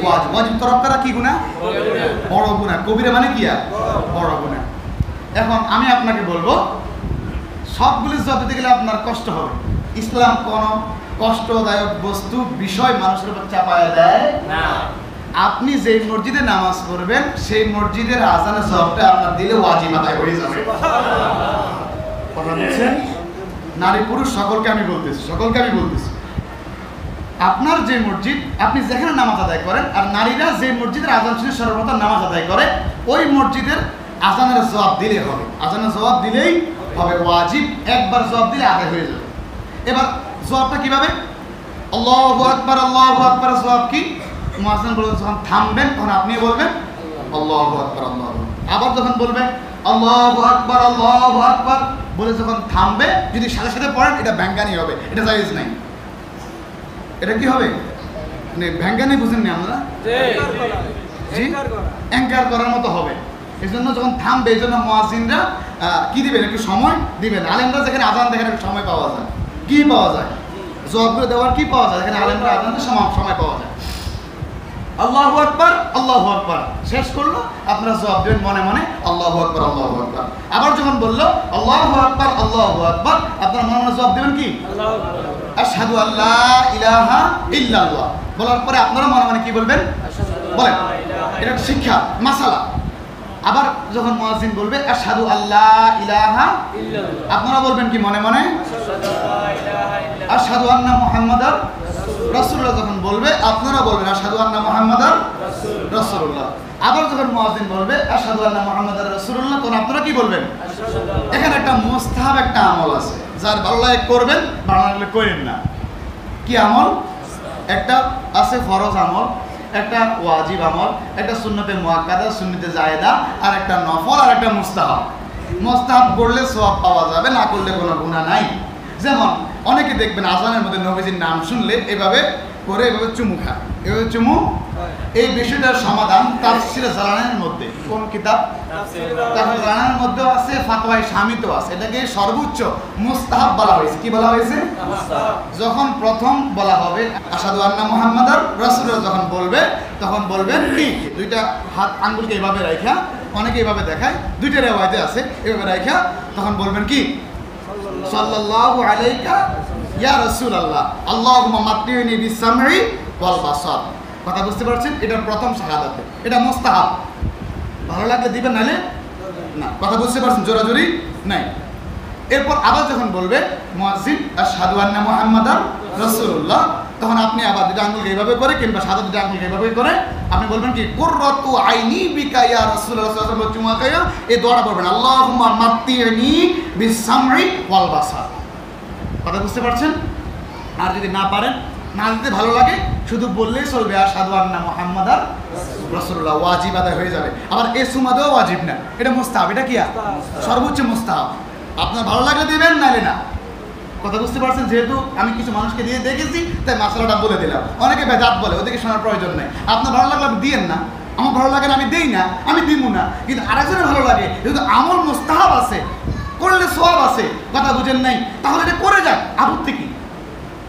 ওয়াজিব। ওয়াজিব তরক করা কি গুনাহ? বড় গুনাহ। কবিরা মানে কি? বড় গুনাহ। এখন আমি আপনাকে বলবো, সবগুলি জবাব দিতে গেলে আপনার কষ্ট হবে। ইসলাম কোনো কষ্টদায়ক বস্তু বিষয় মানুষের উপর চাপায় দেয় না। আপনি যে মসজিদে নামাজ পড়বেন সেই মসজিদের আযানের জবাবটা আপনার দিলে ওয়াজিব আদায় হয়ে যাবে। কথা বুঝছেন? নারী পুরুষ সকলকে আমি বলতেছি, আপনার যে মসজিদ, আপনি যেখানে নামাজ আদায় করেন, আর নারীরা যে মসজিদের আযান শুনে সর্বপ্রথম নামাজ আদায় করে, ওই মসজিদের আযানের জবাব দিলেই হবে। আযানের জবাব দিলেই হবে, ওয়াজিব। একবার জবাব দিলে আদায় হয়ে যাবে। এবার জবাবটা কিভাবে? আল্লাহু আকবার, আল্লাহু আকবার। জবাব কি? মুয়াজ্জিন বলবেন, যখন থামবেন তখন আপনি বলবেন আল্লাহু আকবার, আল্লাহু আকবার। আবার যখন বলবেন আল্লাহু আকবার আল্লাহু আকবার বলে যখন থামবে, যদি সাথে সাথে পড়েন এটা ভ্যাঙ্গানি হবে, এটা জায়েজ নাই। এটা কি হবে? মানে ভ্যাঙ্গানি বুঝেননি আমরা? জি, অ্যাঙ্কার করার মতো হবে। এই জন্য যখন থামবে, এই জন্য মুয়াজ্জিনরা কি দিবেন? একটু সময় দিবেন। আলেমরা যেখানে আজান দেখেন একটু সময় পাওয়া যায়, কি পাওয়া যায়? জবাবগুলো দেওয়ার কি পাওয়া যায়? এখানে আলেমরা আজানের সময় পাওয়া যায়। আল্লাহু আকবার আল্লাহু আকবার শেষ করলো, আপনারা জবাব দেবেন মনে মনে আল্লাহু আকবার আল্লাহু আকবার। আবার যখন বললো আল্লাহু আকবার আল্লাহু আকবার, আপনারা মনে মনে জবাব দেবেন কি? আশহাদু আল্লা ইলাহা ইল্লাল্লাহ। বলার পরে আপনারা মনে মনে কি বলবেন? বলেন, এটা শিক্ষা মাসালা। আবার যখন মুয়াজ্জিন বলবে আশহাদু আল্লা ইলাহা ইল্লাল্লাহ, আপনারা বলবেন কি মনে মনে? আশহাদু আন্না মুহাম্মাদার রাসূলুল্লাহ। যখন বলবে আপনারা বলবেন আশহাদু আন্না মুহাম্মাদার রাসূলুল্লাহ। আবার যখন মুয়াজ্জিন বলবে আশহাদু আন্না মুহাম্মাদার রাসূলুল্লাহ, তখন আপনারা কি বলবেন? এখানে একটা মুস্তাহাব একটা আমল আছে, যার ভালো লাগে করবেন, ভালো লাগলে করেন না। কি আমল? একটা আছে ফরজ আমল, একটা ওয়াজিব আমল, একটা সুন্নতে মুআক্কাদা, সুন্নতে জায়েদা, আর একটা নফল, আর একটা মুস্তাহাব। মুস্তাহাব করলে সওয়াব পাওয়া যাবে, না করলে কোনো গুনাহ নাই। যেমন অনেকে দেখবেন আজানের মধ্যে নবীজির নাম শুনলে এভাবে করে এভাবে চুমু খায়, এভাবে চুমু। এই বিষয়টার সমাধান তাফসীরে জালালাইনের মধ্যে। কোন কিতাব? তাফসীরে জালালাইনের মধ্যে আছে, ফাতওয়ায়ে শামিতেও আছে। এটাকে সর্বোচ্চ মুস্তাহাব বলা হয়েছে। কি বলা হয়েছে? মুস্তাহাব। যখন প্রথম বলা হবে আশহাদু আন্না মুহাম্মাদার রাসূলুল্লাহ, যখন বলবে তখন বলবেন কি? দুইটা হাত আঙ্গুলকে এভাবে রাখা, অনেকে এভাবে দেখায়, দুইটা রিওয়ায়েতে আছে এভাবে রাখা, তখন বলবেন কি? সাল্লাল্লাহু আলাইকা ইয়া রাসূলুল্লাহ আল্লাহুম্মা মাত্তিনি বিস-সামঈ ওয়াল বাসার। কথা বুঝতে পারছেন? এটা প্রথম শাহাদাতে, এটা মুস্তাহাব। ভালো লাগলে দিবেন, নালে না। কথা বুঝতে পারছেন? জোরাজোরি নাই। এরপর আবার যখন বলবে মুয়াজ্জিন আশহাদু আন্না মুহাম্মাদার রাসূলুল্লাহ, তখন আপনি আবার দুটো আঙ্গুলকে এইভাবে করে কিংবা সাদা দুটো আঙ্গুলকে এইভাবে করে আপনি বলবেন কি? কুররাতু আইনি বিকা ইয়া রাসূলুল্লাহ সাল্লাল্লাহু আলাইহি ওয়াসাল্লাম চুমাকায়া। এই দোয়াটা বলবেন আল্লাহুম্মা মাত্তিনি বিস-সামঈ ওয়াল বাসার। কথা বুঝতে পারছেন? আর যদি না পারেন, না দিতে ভালো লাগে, শুধু বললেই চলবে আশহাদু আন্না মুহাম্মাদার রাসূলুল্লাহ, ওয়াজিব আদায় হয়ে যাবে। আবার এই সুমাদাও ওয়াজিব না, এটা মুস্তাহাব। এটা কি? সর্বোচ্চ মুস্তাহাব। আপনার ভালো লাগলে দিবেন, নালে না। কথা বুঝতে পারছেন? যেহেতু আমি কিছু মানুষকে দিয়ে দেখেছি তাই মাসালাটা বলে দিলাম। অনেকে বেদাত বলে, ওদেরকে শোনার প্রয়োজন নেই। আপনার ভালো লাগলে আপনি দিয়েন না, আমার ভালো লাগে না আমি দেই না, আমি দিব না। কিন্তু আরেকজনের ভালো লাগে, যেহেতু আমল মুস্তাহাব আছে, করলে সওয়াব আছে, কথা বুঝেন নাই, তাহলে এটা করে যাক, আপত্তি কি?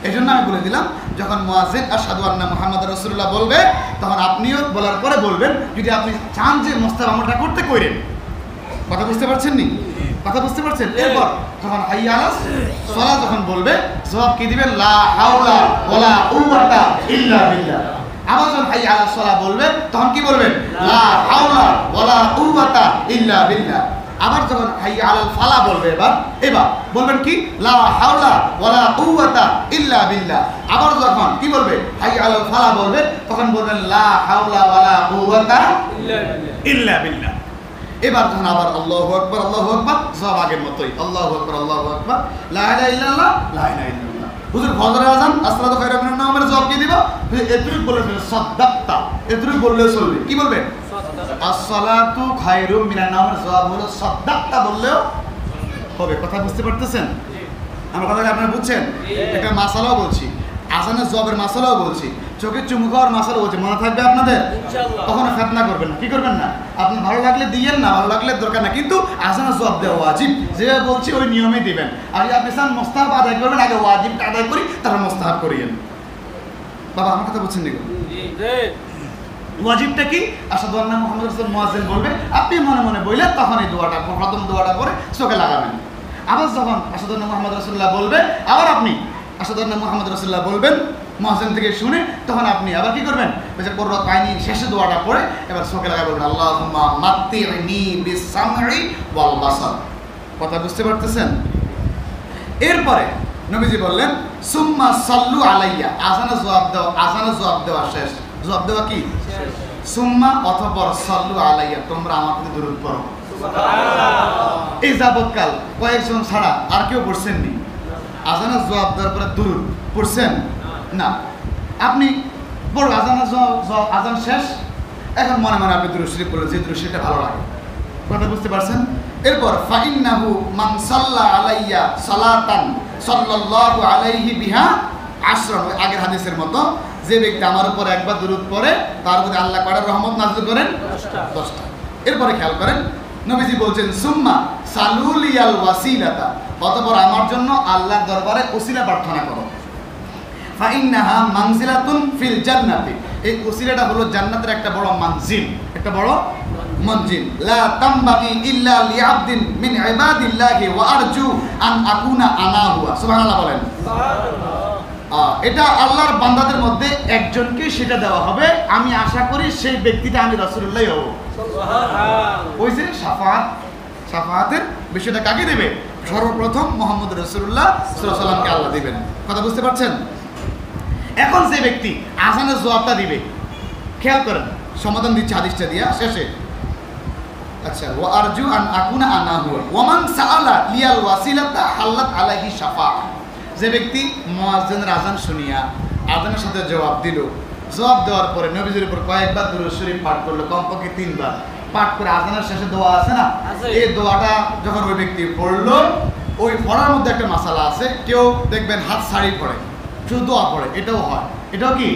এই জন্য আমি বলে দিলাম, যখন মুয়াজ্জিন আশহাদু আন্না মুহাম্মাদার রাসূলুল্লাহ বলবে, তখন আপনিও বলার পরে বলবেন, যদি আপনি চান যে মুস্তাহাব আমলটা করতে, করেন। কথা বুঝতে পারছেন নি? কথা বুঝতে পারছেন? এরপর যখন হাইয়া আলাস সালাহ যখন বলবে, জবাব কি দিবেন? লা হাওলা ওয়ালা কুওয়াতা ইল্লা বিল্লাহ। আবার যখন হাইয়া আলাস সালাহ বলবে, তখন কি বলবেন? লা হাওলা ওয়ালা কুওয়াতা ইল্লা বিল্লাহ। আবার যখন হাইয়া আলাল ফালাহ বলবে, এবার বলবেন কি? লা হাওলা ওয়ালা কুওয়াতা ইল্লা বিল্লাহ। আবার যখন কি বলবে? হাইয়া আলাল ফালাহ বলবে, তখন বলবেন লা হাওলা ওয়ালা কুওয়াতা ইল্লা বিল্লাহ। এবার যখন আবার আল্লাহু আকবার আল্লাহু আকবার, সব আগের মতোই আল্লাহু আকবার আল্লাহু আকবার, লা ইলাহা ইল্লাল্লাহ লা ইলাহা ইল্লাল্লাহ। হুজুর ফজরের আযান আসসালাতু খায়রুম মিনান নাওমের জবাব কি দিব? এতটুকু বলে সাদাক্তা, এতটুকু বললে চলবে। কি বলবেন? আসসালাতু খায়রুম মিনান নাওমের জবাব হলো সাদাক্তা বললেও হবে। কথা বুঝতে পারতেছেন? আমার কথাটা আপনারা বুঝছেন? একটা মাসালাও বলছি, আজানের জবাবের মাসালাও বলছি, চোখের চুমু খাওয়ার মাসালাও বলছি। মনে থাকবে আপনাদের? কখনো ফেতনা করবেন না। কি করবেন না? আপনার ভালো লাগলে দিয়েন, না ভালো লাগলে দরকার না, কিন্তু আজানের জবাব দেওয়া ওয়াজিব। যেভাবে বলছি ওই নিয়মে দিবেন। আর আপনি চান মুস্তাহাব আদায় করবেন, আগে ওয়াজিবটা আদায় করি, তারপর মুস্তাহাব করিয়েন। বাবা আমার কথা বুঝছেন? দেখুন ওয়াজিবটা কি? আশহাদু আন্না মুহাম্মাদার রাসূলুল্লাহ মুয়াজ্জিন বলবে, আপনি মনে মনে বললেন, তখন এই দোয়াটা, প্রথম দোয়াটা করে চোখে লাগাবেন। আবার যখন আশহাদু আন্না মুহাম্মাদার রাসূলুল্লাহ বলবে, আবার আপনি আশহাদু আন্না মুহাম্মাদার রাসূলুল্লাহ বলবেন মুয়াজ্জিন থেকে শুনে, তখন আপনি আবার কি করবেন? ওই যে কুররাতু আইনি শেষে দোয়াটা পড়ে এবার চোখে লাগায় বলবেন আল্লাহুম্মা মাত্তিনি বিস-সামঈ ওয়াল বাসার। কথা বুঝতে পারতেছেন? এরপরে নবীজি বললেন সুম্মা সাল্লু আলাইয়া। আযানের জবাব দেওয়া শেষ। জবাব দেওয়া কি? সুম্মা অতঃপর সাল্লু আলাইয়া, তোমরা আমার প্রতি দরুদ পড়ো। সুবহানাল্লাহ। এই যাবৎকাল কয়েকজন ছাড়া আর কেউ পড়ছেননি আযানের জবাব দেওয়ার পরে দরুদ পড়ছেন না। আপনি বড় আজান শেষ, এখন মনে মনে আপনি দুরূদ শরীফ পড়লেন, যে দুরূদ শরীফটা ভালো লাগে। কথা বুঝতে পারছেন? এরপর ফাইন্নাহু মান সাল্লা আলাইয়া সালাতান সাল্লাল্লাহু আলাইহি বিহা আশরান, ওই আগের হাদিসের মতো, যে ব্যক্তি আমার উপর একবার দুরূদ পড়ে তার উপরে আল্লাহ কয়টা রহমত নাযিল করেন? 10টা। এরপরে খেয়াল করেন নবীজি বলছেন সুম্মা সালুলিয়াল ওয়াসিলাতা, অতঃপর আমার জন্য আল্লাহর দরবারে ওসিলা প্রার্থনা করো। ফাইন্নাহা মানজিলাতুন ফিল জান্নাতি, এই ওসিলাটা হলো জান্নাতের একটা বড় মানজিল, একটা বড় মঞ্জিল। লা তামবাগি ইল্লা লিআবদিন মিন ইবাদিল্লাহি ওয়া আরজু আন আকুনা আনা হুয়া। সুবহানাল্লাহ বলেন। এটা আল্লাহর বান্দাদের মধ্যে একজনকে সেটা দেওয়া হবে, আমি আশা করি সেই ব্যক্তিটা আমি রাসূলুল্লাহ হব। ওই যে শাফাআতের বিষয়টা কাকে দেবে? সর্বপ্রথম মুহাম্মদ রাসূলুল্লাহ সাল্লাল্লাহু আলাইহি ওয়াসাল্লামকে আল্লাহ দিবেন। কথা বুঝতে পারছেন? এখন যে ব্যক্তি আযানের জবাবটা দিবে, খেয়াল করেন সমাধান দিচ্ছে হাদিসটা দিয়া শেষে। আচ্ছা, ওয়া আরজু আন আকুনা আনা হুয়া ওয়া মান সাআলা লিয়াল ওয়াসিলাতা হাল্লাত আলাইহি শাফাআ, যে ব্যক্তি মুয়াজ্জিনের আযান শুনিয়া আযানের সাথে জবাব দিল, জবাব দেওয়ার পরে নবীজির উপর কয়েকবার দুরূদ শরীফ পাঠ করলো, কমপক্ষে 3 বার পাঠ করে আযানের শেষে দোয়া আছে না, এই দোয়াটা যখন ওই ব্যক্তি পড়লো, ওই পড়ার মধ্যে একটা মাসালা আছে। কেউ দেখবেন হাত ছাড়িয়ে পড়ে, শুধু দোয়া পড়ে, এটাও হয়। এটাও কি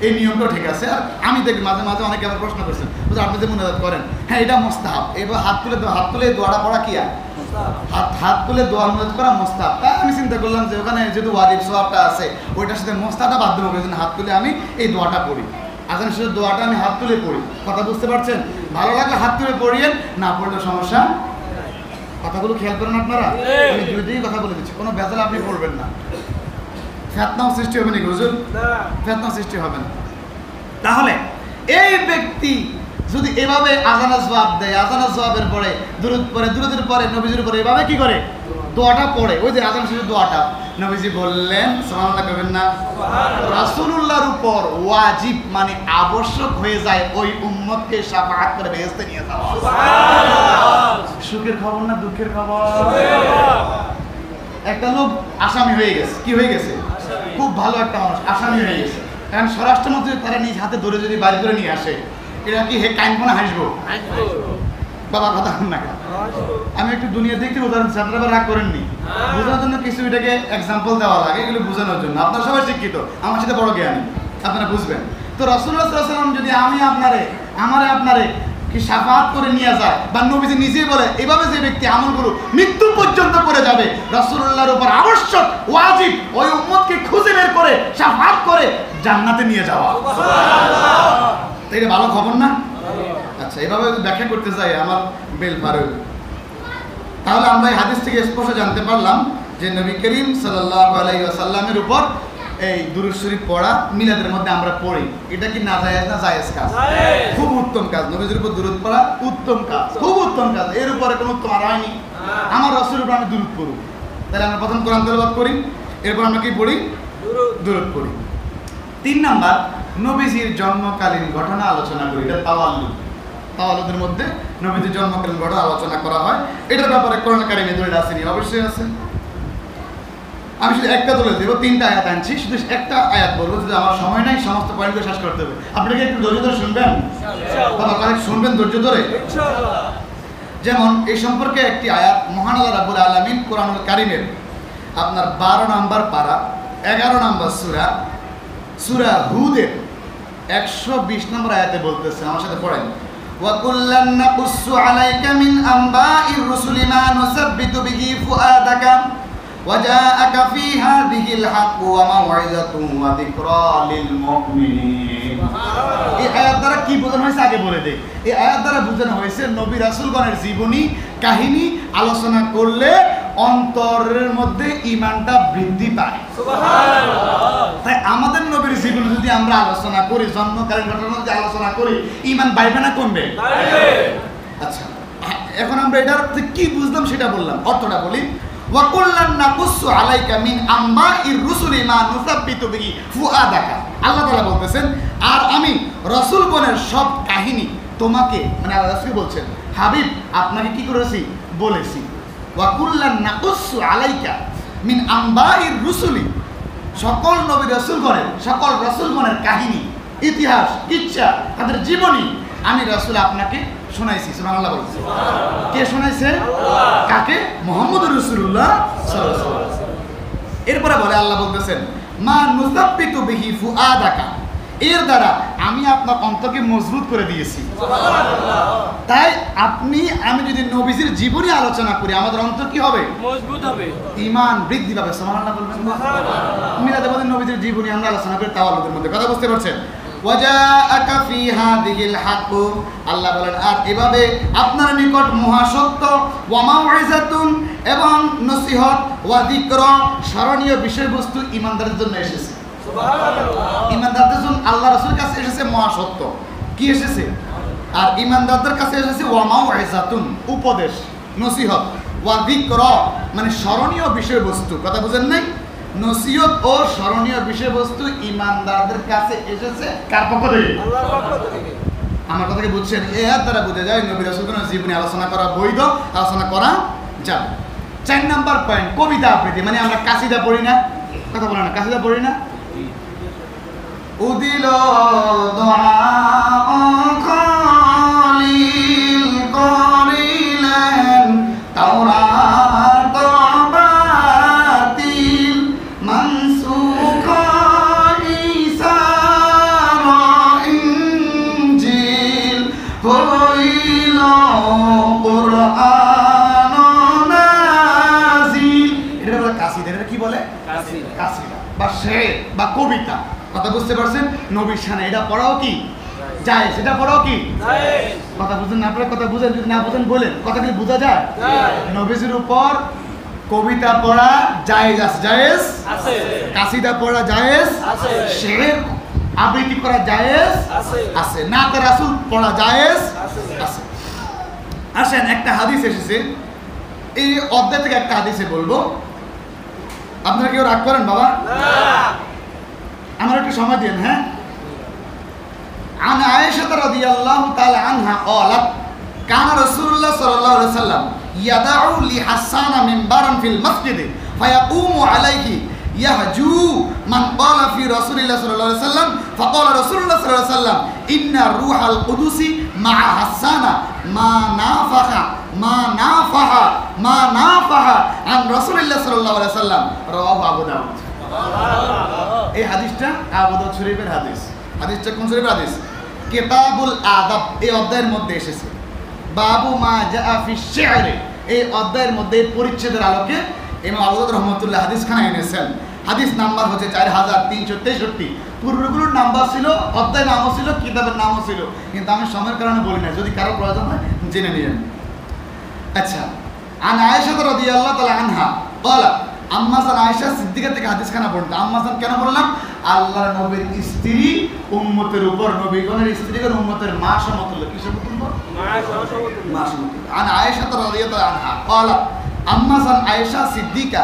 এই নিয়মটাও ঠিক আছে। আর আমি দেখি মাঝে মাঝে অনেকে আমার প্রশ্ন করছেন, আপনি যে মুনাজাত করেন, হ্যাঁ এটা মুস্তাহাব, এবার হাত তুলে দোয়াটা পড়া কি আর হাত তুলে দোয়া মুনাজাত করা মুস্তাহাব। তাই আমি চিন্তা করলাম যে ওখানে যেহেতু ওয়াজিব সওয়াবটা আছে, ওইটার সাথে মুস্তাহাবটা বাদ দেবো, ওই জন্য হাত তুলে আমি এই দোয়াটা পড়ি। আযানের শেষে দোয়াটা আমি হাত তুলে পড়ি। কথা বুঝতে পারছেন? ভালো লাগলে হাত তুলে পড়িয়েন, না পড়লে সমস্যা। কথাগুলো খেয়াল করেন আপনারা, আমি দুইটাই কথা বলে দিচ্ছি, কোনো ভেজাল আপনি পড়বেন না, ফিতনাও সৃষ্টি হবে না হুজুর, ফিতনা সৃষ্টি হবে না। তাহলে এই ব্যক্তি যদি এভাবে আযানের জবাব দেয়, আযানের জবাবের পরে দুরূদ পড়ে, দুরূদের পরে নবীজির উপরে এভাবে কি করে দোয়াটা পড়ে, ওই যে আযান শেষে দোয়াটা নবীজি বললেন সুবহানাল্লাহ কবেন না, রাসূলুল্লাহর উপর ওয়াজিব মানে আবশ্যক হয়ে যায় ওই উম্মতকে শাফাআত করে বেহেশতে নিয়ে যাওয়া। সুবহানাল্লাহ। সুখের খবর না দুঃখের খবর? একটা লোক আসামি হয়ে গেছে। কি হয়ে গেছে? খুব ভালো একটা মানুষ আসামি হয়ে গেছে। কারণ স্বরাষ্ট্রমন্ত্রী তারা নিজ হাতে ধরে যদি বাড়ি করে নিয়ে আসে, এটা কি হে কাইনপনা হাসবো? বাবা কথা না, আমি একটু দুনিয়া দেখতে উদাহরণ দিচ্ছি, আপনারা রাগ করেননি, বোঝানোর জন্য কিছু এটাকে এক্সাম্পল দেওয়া লাগে, এগুলো বোঝানোর জন্য। আপনারা সবাই শিক্ষিত, আমার সাথে বড় জ্ঞানী, আপনারা বুঝবেন। তো রাসূলুল্লাহ সাল্লাল্লাহু আলাইহি ওয়াসাল্লাম যদি আপনারে কি শাফাআত করে নিয়ে যায়, বা নবীজি নিজেই বলে এভাবে যে ব্যক্তি আমলগুলো মৃত্যু পর্যন্ত করে যাবে, রাসূলুল্লাহর উপর আবশ্যক ওয়াজিব ওই উম্মতকে খুঁজে বের করে শাফাআত করে জান্নাতে নিয়ে যাওয়া। সুবহানাল্লাহ। এটা ভালো খবর না? আচ্ছা, এভাবে ব্যাখ্যা করতে যাই আমার বেল পার হইল। তাহলে আমরা এই হাদিস থেকে স্পষ্ট জানতে পারলাম যে নবী করিম সাল্লাল্লাহু আলাইহি ওয়াসাল্লামের উপর এই দুরূদ শরীফ পড়া মিলাদের মধ্যে আমরা পড়ি, এটা কি নাজায়েজ না জায়েজ কাজ? খুব উত্তম কাজ। নবীর উপর দুরূদ পড়া উত্তম কাজ, খুব উত্তম কাজ। এর উপরে কোনো উত্তম আর হয়নি। আমার রাসূলের উপর আমি দুরূদ পড়ি, তাহলে আমরা প্রথম কোরআন তেলাওয়াত করি, এরপর আমরা কি পড়ি? দুরূদ পড়ি। 3 নাম্বার, নবীজির জন্মকালীন ঘটনা আলোচনা করি। এটা তাওয়ালুদের মধ্যে নবীজির জন্মকালীন ঘটনা আলোচনা করা হয়। এটার ব্যাপারে কোরআন কারীমে দলিল আছে নি? অবশ্যই আছে। আমি শুধু একটা তুলে দেবো, 3টা আয়াত আনছি, শুধু একটা আয়াত বলবো, যদি আমার সময় নাই সমস্ত পয়েন্টগুলো শেষ করতে হবে। আপনাকে একটু ধৈর্য ধরে শুনবেন, বাবা কারেক্ট শুনবেন ধৈর্য ধরে। যেমন এই সম্পর্কে একটি আয়াত মহান আল্লাহ রাব্বুল আলামিন কোরআনুল কারীমের আপনার 12 নম্বর পারা 11 নম্বর সূরা হুদের 120 নম্বর আয়াতে বলতেছে, আমার সাথে পড়েন। ওয়া কুল্লান নাকুসসু আলাইকা মিন আনবাইর রুসুলি মা নুসাব্বিতু বিহি ফুআদাকা ওয়া জাআকা ফি হাদিহিল হাক্ক ওয়া মাউইযাতুন ওয়া যিকরা লিল মুমিনিন। এই আয়াত দ্বারা কি বোঝানো হয়েছে আগে বলে দেই। এই আয়াত দ্বারা বোঝানো হয়েছে নবী রাসূলগণের জীবনী কাহিনী আলোচনা করলে অন্তরের মধ্যে ঈমানটা বৃদ্ধি পায়। সুবহানাল্লাহ। তাই আমাদের নবীর জীবন যদি আমরা আলোচনা করি, জন্মকালীন ঘটনা যদি আলোচনা করি, ঈমান বাড়বে না কমবে? বাড়বে। আচ্ছা, এখন আমরা এটার কি বুঝলাম সেটা বললাম, অর্থটা বলি। ওয়া কুল্লান নাকুসসু আলাইকা মিন আনবাইর রুসুলি মা নুসাব্বিতু বিহি ফুআদাকা। আল্লাহ তাআলা বলতেছেন, আর আমি রাসূলগণের সব কাহিনী তোমাকে, মানে আল্লাহ রাসূল বলছেন, হাবিব আপনাকে কি করেছি? বলেছি। ওয়া কুল্লান নাকুসসু আলাইকা মিন আনবাইর রুসুলি, সকল নবী রাসূলগণের, সকল রাসূলগণের কাহিনী, ইতিহাস, কিচ্ছা, তাদের জীবনী আমি রাসূল আপনাকে শোনাইছি, সুবহানাল্লাহ বলুন। কে শোনাইছে? কাকে? মুহাম্মদুর রাসূলুল্লাহ সাল্লাল্লাহু আলাইহি ওয়াসাল্লাম। এরপরে বলে আল্লাহ বলতেছেন মা নুসাব্বিতু বিহি ফুআদাকা, এর দ্বারা আমি আপনার অন্তরকে মজবুত করে দিয়েছি। তাই আমি যদি নবীজির জীবনী আলোচনা করি আমাদের অন্তর কি হবে? মজবুত হবে, ঈমান বৃদ্ধি পাবে। সুবহানাল্লাহ বলবেন। মিলাদে বলেন নবীজির জীবনী আমরা আলোচনা করি তাওয়াল্লুদের মধ্যে, কথা বুঝতে পারছেন? ওয়াজাআকা ফি হাযিহিল হক, আল্লাহ বলেন আর এভাবে আপনার নিকট মহাসত্য ওয়া মাউইযাতুন এবং নসিহত ওয়া যিকর স্মরণীয় বিষয়বস্তু ঈমানদারদের জন্য এসেছে। সুবহানাল্লাহ। ঈমানদারদের জন্য আল্লাহ রাসূলের কাছে এসেছে মহাসত্য, কি এসেছে? আর ঈমানদারদের কাছে এসেছে ওয়া মাউইযাতুন উপদেশ, নসিহত, ওয়া যিকর মানে স্মরণীয় বিষয়বস্তু, কথা বুঝেন নাই? নসিহত ও স্মরণীয় বিষয়বস্তু ঈমানদারদের কাছে এসেছে কার পক্ষ থেকে? আল্লাহর পক্ষ থেকে। আমার কথা কি বুঝছেন? এর দ্বারা বোঝা যায় নবী রাসূলের জীবনী আলোচনা করা বৈধ, আলোচনা করা যাবে। 4 নাম্বার পয়েন্ট, কবিতা আবৃত্তি, মানে আমরা কাসিদা পড়ি না, কথা বলেন না, কাসিদা পড়ি না? উদিল দোয়া খলিল করিলেন তাওরাত বাতিল মানসুখ ঈসা ইনজিল হইল কুরআন নাজিল। এটা বলে কাসিদা। এটা কি বলে? কাসিদা বা শের বা কবিতা, কথা বুঝতে পারছেন? নবীর শানে এটা পড়াও কি জায়েজ, এটা পড়াও কি জায়েজ। কথা বুঝেন না? আপনারা কথা বুঝেন, যদি না বুঝেন বলেন, কথা কি বোঝা যায়? নবীজির উপর কবিতা পড়া জায়েজ আছে, জায়েজ আছে। কাসিদা পড়া জায়েজ আছে, শের আবৃত্তি করা জায়েজ আছে, নাতে রাসূল পড়া জায়েজ আছে। আসেন একটা হাদিস এসেছে, এই অধ্যায় থেকে একটা হাদিসে বলবো। আপনারা কেউ রাগ করেন বাবা? আমার একটু সময় দিন। হ্যাঁ, عن عائشة رضي الله تعالى عنها قالت كان رسول الله صلى الله عليه وسلم يدع لحسان منبرا في المسجد فيقوم عليه يهجو من قال في رسول الله صلى الله عليه وسلم فقال رسول الله صلى الله عليه وسلم إن الروح القدس مع حسان ما نافح عن رسول الله صلى الله عليه وسلم رواه أبو داود। এই হাদিসটা আবু দাউদ শরীফের হাদিস। হাদিসটা কোন শরীফের হাদিস? কিতাবুল আদাব এই অধ্যায়ের মধ্যে এসেছে। বাবু মা জাআ ফি শি'র এই অধ্যায়ের মধ্যে পরিচ্ছেদের আলোকে ইমাম আবু দাউদ রাহমাতুল্লাহ হাদিসখানা এনেছেন। হাদিস নাম্বার হচ্ছে 4363। পূর্বগুলোর নাম্বার ছিল, অধ্যায়ের নামও ছিল, কিতাবের নামও ছিল, কিন্তু আমি সময়ের কারণে বলি না, যদি কারো প্রয়োজন হয় জেনে নিন। আচ্ছা, আন আয়েশা রাদিয়াল্লাহু তাআলা আনহা قالت আম্মাজান আয়েশা সিদ্দিকা থেকে হাদিসখানা পড়তে। আম্মাজান কেন বললাম? আল্লাহর নবীর স্ত্রী উম্মতের উপর, নবীগণের স্ত্রীগণ উম্মতের মা সমতুল্য। কি সমতুল্য? মা সমতুল্য। আন আয়েশা রাদিয়াল্লাহু আনহা قالت আম্মাজান আয়েশা সিদ্দিকা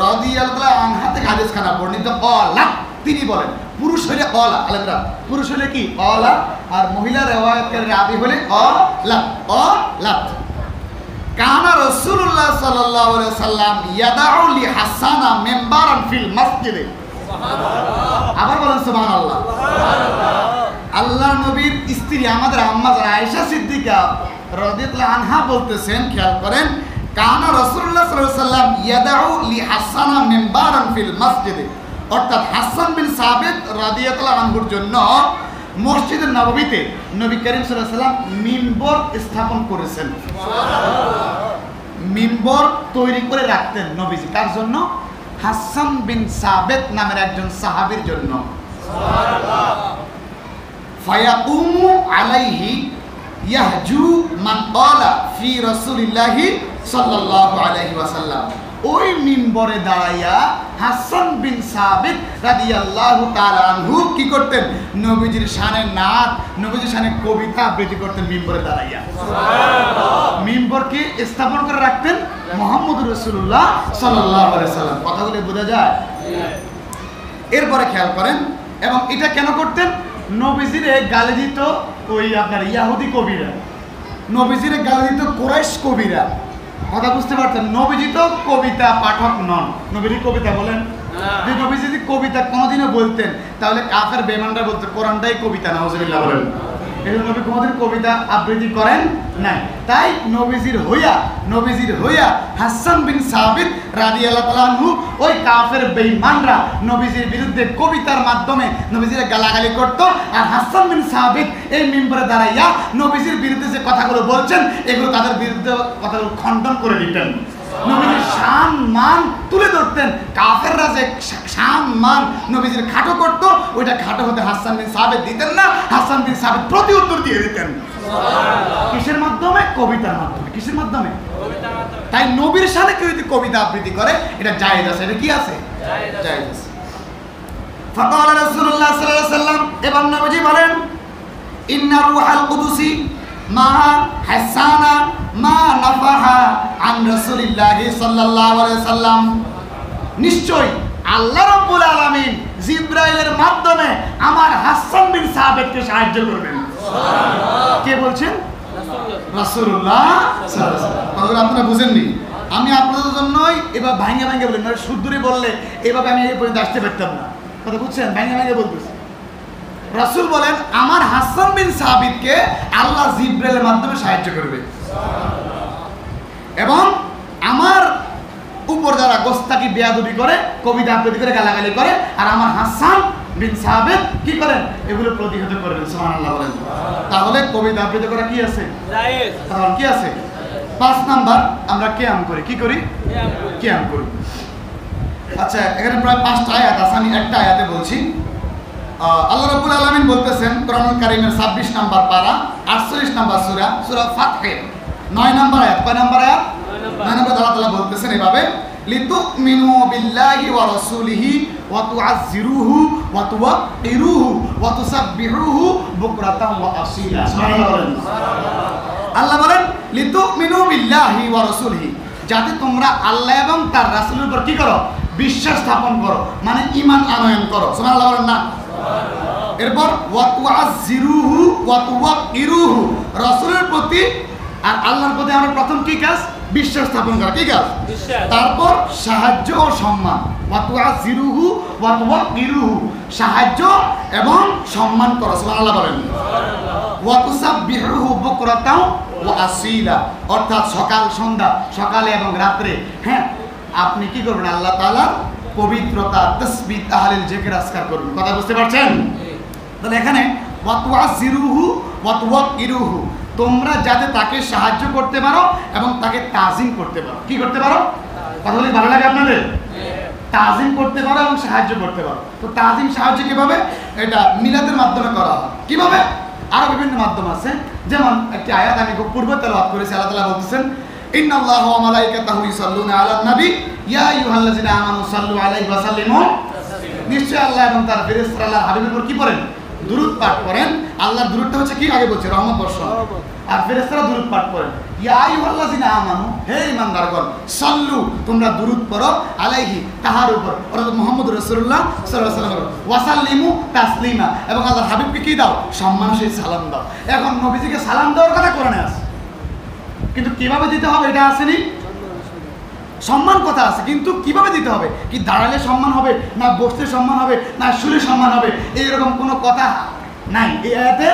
রাদিয়াল্লাহু আনহা থেকে হাদিসখানা বর্ণিত। قالت তিনি বলেন, পুরুষ হলে قال আলাদা, পুরুষ হলে কি قال, আর মহিলা রিওয়ায়াতকারী রাবি হলে قالت কানা রাসূলুল্লাহ সাল্লাল্লাহু আলাইহি ওয়াসাল্লাম ইয়াদাউ লি হাসানা মিম্বারান ফিল মসজিদে। সুবহানাল্লাহ। আবার বলেন সুবহানাল্লাহ। সুবহানাল্লাহ। আল্লাহর নবীর স্ত্রী আমাদের আম্মা আয়েশা সিদ্দিকা রাদিয়াল্লাহু আনহা বলতেছেন, খেয়াল করেন, কানা রাসূলুল্লাহ সাল্লাল্লাহু আলাইহি ওয়াসাল্লাম ইয়াদাউ লি হাসানা মিম্বারান ফিল মসজিদে, অর্থাৎ হাসান বিন সাবিত রাদিয়াল্লাহু আনহুর জন্য মসজিদের নববীতে নবী করিম সাল্লাল্লাহু আলাইহি ওয়াসাল্লাম মিম্বর স্থাপন করেছেন। মিম্বর তৈরি করে রাখতেন নবীজি, কার জন্য? হাসান বিন সাবিত নামের একজন সাহাবীর জন্য। সুবহানাল্লাহ। ফায়াকুমু আলাইহি ইয়াহজু মান ক্বালা ফি রাসূলিল্লাহি সাল্লাল্লাহু আলাইহি ওয়াসাল্লাম। ওই মিম্বরে দাঁড়াইয়া হাসান বিন সাবিত রাদিয়াল্লাহু তাআলা আনহু কি করতেন? নবীজির শানে নাত, নবীজির শানে কবিতা আবৃত্তি করতেন মিম্বরে দাঁড়াইয়া। সুবহানাল্লাহ। মিম্বরকে স্থাপন করে রাখতেন মুহাম্মদুর রাসূলুল্লাহ সাল্লাল্লাহু আলাইহি ওয়াসাল্লাম। কথাগুলো বোঝা যায়? এরপরে খেয়াল করেন, এবং এটা কেন করতেন? নবীজির গালি দিত ওই আপনার ইহুদি কবিরা, নবীজির গালি দিত কুরাইশ কবিরা। কথা বুঝতে পারছেন? নবীজি তো কবিতা পাঠক নন, নবীজি কবিতা বলেন? যে নবী যদি কবিতা কোনোদিনও বলতেন তাহলে কাফের বেঈমানরা বলতো কোরআনটাই কবিতা, নাউজুবিল্লাহ বলেন। এই নবী কোনোদিন কবিতা আবৃত্তি করেন নাই। তাই নবীজির হইয়া হাসান বিন সাবিত রাদিয়াল্লাহু তাআলা আনহু ওই কাফের বেঈমানরা নবীজির বিরুদ্ধে কবিতার মাধ্যমে নবীজির গালাগালি করত। আর হাসান বিন সাবিত এই মিম্বরে দাঁড়াইয়া নবীজির বিরুদ্ধে যে কথাগুলো বলছেন এগুলো তাদের বিরুদ্ধে কথাগুলো খণ্ডন করে দিতেন। নবীজির শান মান তুলে ধরতেন। কাফেররা যে শান মান নবীজির খাটো করতো, ওইটা খাটো হতে হাসান বিন সাবিত দিতেন না। হাসান বিন সাবিত প্রতি উত্তর দিয়ে দিতেন। কিসের মাধ্যমে? কবিতার মাধ্যমে। কিসের মাধ্যমে? তাই নবীর সাথে কেউ যদি কবিতা আবৃত্তি করে এটা জায়েজ আছে। এটা কি আছে? জায়েজ আছে। ফাকাল রাসূলুল্লাহ সাল্লাল্লাহু আলাইহি ওয়াসাল্লাম, এবার নবীজি বলেন, ইন্না রূহাল কুদুসি মা হাসানা মা নাফাহা আন রাসূলিল্লাহি সাল্লাল্লাহু আলাইহি ওয়াসাল্লাম, নিশ্চয় আল্লাহ রাব্বুল আলামিন জিবরাইলের মাধ্যমে আমার হাসান বিন সাবিতকে সাহায্য করবেন। সুবহানাল্লাহ। কে বলছেন? রাসূলুল্লাহ সাল্লাল্লাহু আলাইহি ওয়াসাল্লাম। আপনারা বুঝেননি, আমি আপনাদের জন্যই এবার ভাঙে ভাঙে বলেন, মানে শুদ্ধরে বললে এভাবে আমি এই পর্যন্ত আসতে পারতাম না। কথা বুঝছেন? ভাঙে ভাঙে বলতেছি। রাসূল বলেন আমার হাসান বিন সাবিতকে আল্লাহ জিবরাইলের মাধ্যমে সাহায্য করবে। এবং আমার উপর যারা গোস্তাকি বেয়াদবি করে, কবিতা আবৃত্তি করে, গালাগালি করে, আর আমার হাসান বিন সাবিত কি করেন? এগুলো প্রতিহত করবেন। সুবহানাল্লাহ বলেন। তাহলে কবিতা আবৃত্তি করা কি আছে? জায়েজ। তাহলে কি আছে? 5 নাম্বার আমরা কিয়াম করি। কি করি? কিয়াম করি। আচ্ছা, এখানে প্রায় 5টা আয়াত আছে, আমি একটা আয়াতে বলছি। আল্লাহ রাব্বুল আলামিন বলতেছেন কোরআনুল কারীমের 26 নাম্বার পারা 48 নাম্বার সূরা ফাতহের 9 নাম্বার আয়াত। কয় নাম্বার আয়াত? 9 নাম্বার। আল্লাহ তাআলা বলতেছেন এভাবে, লিতুমিনু বিল্লাহি ওয়া রাসূলিহি ওয়া তুআযজিরুহু ওয়া তুওয়াক্কিরুহু ওয়া তুসাব্বিহুহু বুকরাতান ওয়া আসীলা। সুবহানাল্লাহ। আল্লাহ বলেন লিতুমিনু বিল্লাহি ওয়া রাসূলিহি, যাতে তোমরা আল্লাহ এবং তার রাসূলের উপর কি করো? বিশ্বাস স্থাপন করো, মানে ঈমান আনয়ন করো। সুবহানাল্লাহ বলেন না? এরপর ওয়া তুআযজিরুহু ওয়া তুওয়াক্কিরুহু, রাসূলের প্রতি আর আল্লাহর প্রতি আমরা প্রথম কি কাজ? বিশ্বাস স্থাপন করা। কি কাজ? বিশ্বাস। তারপর সাহায্য ও সম্মান। ওয়া তুআযজিরুহু ওয়া তুওয়াক্কিরুহু, সাহায্য এবং সম্মান করো। সুবহানাল্লাহ বলেন। ওয়া তুসাব্বিহুহু বুকরাতান ওয়া আসীলা, অর্থাৎ সকাল সন্ধ্যা, সকালে এবং রাত্রে, হ্যাঁ, আপনি কি করবেন? আল্লাহ তাআলার পবিত্রতা, তাসবিহ, তাহলিল, জিকির, আজকার করবেন। কথা বুঝতে পারছেন? তাহলে এখানে ওয়া তুআযজিরুহু ওয়া তুওয়াক্কিরুহু, তোমরা যাতে তাকে সাহায্য করতে পারো এবং তাকে তাজিম করতে পারো। কি করতে পারো? কথা বলি ভালো লাগে আপনাদের? তাজিম করতে পারো এবং সাহায্য করতে পারো। তো তাজিম সাহায্য কিভাবে? এটা মিলাদের মাধ্যমে করা হয়। কিভাবে? আরো বিভিন্ন মাধ্যম আছে। যেমন একটি আয়াত আমি খুব পূর্বে তেলাওয়াত করেছি। আল্লাহ তাআলা বলতেছেন, ইন্নাল্লাহা ওয়া মালাইকাতাহু ইউসাল্লুনা আলান নবী ইয়া আইয়ুহাল্লাযিনা আমানু সাল্লু আলাইহি ওয়া সাল্লিমু, নিশ্চয় আল্লাহ এবং তার ফেরেশতারা আল্লাহর হাবিবের উপর কি করেন? দুরূদ পাঠ করেন। আল্লাহর দুরূদটা হচ্ছে কি? আগে বলছে রহমত বর্ষণ, আর ফেরেশতারা দুরূদ পাঠ করেন। ইয়া আইয়ুহাল্লাযিনা আমানু, হে ঈমানদারগণ, সাল্লু, তোমরা দুরূদ পড়ো, আলাইহি, তাহার উপর, অর্থাৎ মুহাম্মদ রাসূলুল্লাহ সাল্লাল্লাহু আলাইহি ওয়াসাল্লাম, ওয়া সাল্লিমু তাসলিমা, এবং আল্লাহর হাবিবকে কি দাও? সম্মানের সাথে সালাম দাও। এখন নবীজিকে সালাম দেওয়ার কথা কোরআনে আছে, কিন্তু কিভাবে দিতে হবে এটা আসেনি। সম্মান কথা আছে, কিন্তু কিভাবে দিতে হবে? কি দাঁড়ালে সম্মান হবে, না বসতে সম্মান হবে, না শুলে সম্মান হবে, এইরকম কোনো কথা নাই এই আয়াতে।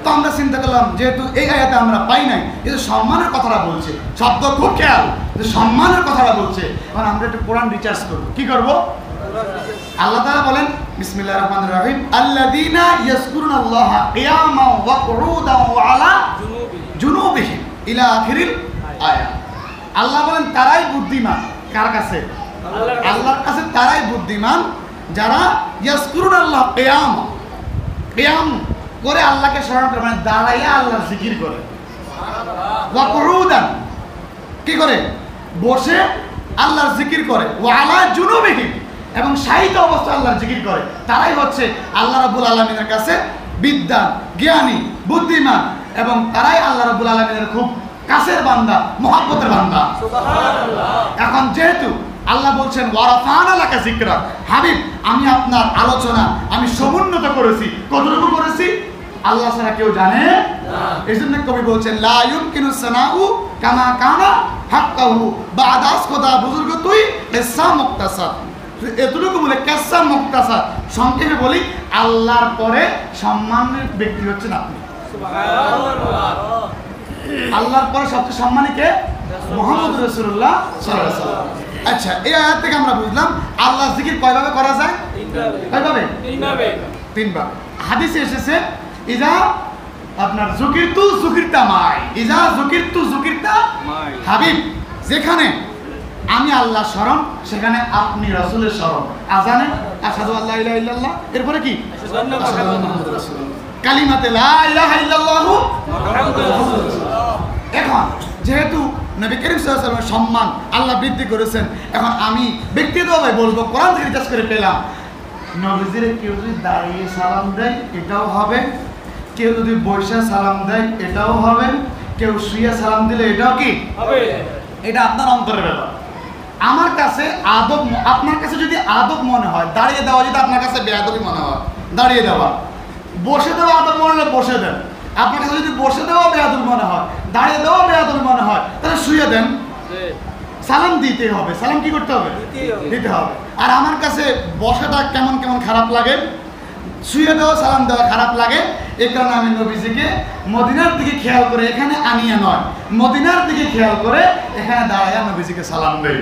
তো আমরা চিন্তা করলাম যেহেতু এই আয়াতে আমরা পাই নাই, কিন্তু সম্মানের কথাটা বলছে, শব্দ খুব খেয়াল যে সম্মানের কথাটা বলছে। এখন আমরা একটু কোরআন রিচার্জ করবো। কি করবো? আল্লাহ তাআলা বলেন বিসমিল্লাহির রহমানির রহিম, আল্লাযীনা ইয়াযকুরুনাল্লাহা কিয়ামান ওয়া কুউদান ওয়া আলা জুনুবিহিম ইলা আখিরিল আয়াত। আল্লাহ বলেন তারাই বুদ্ধিমান। কার কাছে? আল্লাহর কাছে। তারাই বুদ্ধিমান যারা ইয়াযকুরুনাল্লাহ কিয়াম, কিয়াম করে আল্লাহকে স্মরণ করে, মানে দাঁড়াইয়া আল্লাহর জিকির করে। ওয়া কুউদান, কি করে? বসে আল্লাহর জিকির করে। ওয়া আলা জুনুবিহিম, এবং শায়িত অবস্থায় আল্লাহর জিকির করে। তারাই হচ্ছে আল্লাহ রাব্বুল আলামিনের কাছে বিদ্বান, জ্ঞানী, বুদ্ধিমান, এবং তারাই আল্লাহ রাব্বুল আলামিনের খুব কাছের বান্দা, মহব্বতের বান্দা। সুবহানাল্লাহ। এখন যেহেতু আল্লাহ বলছেন ওয়ারাফানা লাকা যিকরা, হাবিব আমি আপনার আলোচনা আমি সমুন্নত করেছি। কতটুকু করেছি? আল্লাহ ছাড়া কেউ জানে না। এজন্য কবি বলছেন লা ইউমকিনু সানাউ কামা কানা হাক্কাহু বাদাস খোদা বুজুর্গ তুই কিসসা মুক্তাসার। এতটুকু বলে কিসসা মুক্তাসার, সংক্ষেপে বলি আল্লাহর পরে সম্মানের ব্যক্তি হচ্ছেন আপনি। আল্লাহর পরে সবচেয়ে সম্মানী কে? মুহাম্মদ রাসূলুল্লাহ সাল্লাল্লাহু আলাইহি ওয়াসাল্লাম। আচ্ছা, এই আয়াত থেকে আমরা বুঝলাম আল্লাহর জিকির কয়ভাবে করা যায়? কয়ভাবে? তিনভাবে। হাদিসে এসেছে ইজা আপনার যুকিরতু যুকিরতা মাই, ইজা যুকিরতু যুকিরতা মাই, হাবিব, যেখানে আমি আল্লাহ স্মরণ সেখানে আপনি রাসূলের স্মরণ। আযানে আশহাদু আল্লা ইলাহা ইল্লাল্লাহ, এরপরে কি? আশহাদু আন্না মুহাম্মাদুর রাসূলুল্লাহ, কালিমাতে লা ইলাহা ইল্লাল্লাহু মুহাম্মাদুর রাসূলুল্লাহ। এখন যেহেতু নবী করিম সাল্লাল্লাহু আলাইহি ওয়াসাল্লামের সম্মান আল্লাহ বৃদ্ধি করেছেন, এখন আমি ব্যক্তিগতভাবে বলবো, কোরআন থেকে রিসার্চ করে পেলাম, নবীজির কেউ যদি দাঁড়িয়ে সালাম দেয় এটাও হবে, কেউ যদি বসে সালাম দেয় এটাও হবে, কেউ শুয়ে সালাম দিলে এটাও কি হবে? এটা আপনার অন্তরের ব্যাপার। আমার কাছে আদব, আপনার কাছে যদি আদব মনে হয় দাঁড়িয়ে দেওয়া, যদি আপনার কাছে বেয়াদবি মনে হয় দাঁড়িয়ে দেওয়া, বসে দেওয়া আদব মনে হলে বসে দেন। আপনার কাছে যদি বসে দেওয়া বেয়াদবি মনে হয়, দাঁড়িয়ে দেওয়া বেয়াদবি মনে হয়, তাহলে শুয়ে দেন। সালাম দিতে হবে। সালাম কি করতে হবে? দিতে হবে। আর আমার কাছে বসাটা কেমন কেমন খারাপ লাগে, শুয়ে দেওয়া সালাম দেওয়া খারাপ লাগে, এই কারণে আমি নবীজিকে মদিনার দিকে খেয়াল করে, এখানে আনিয়ে নয়, মদিনার দিকে খেয়াল করে এখানে দাঁড়ায় নবীজিকে সালাম দেই।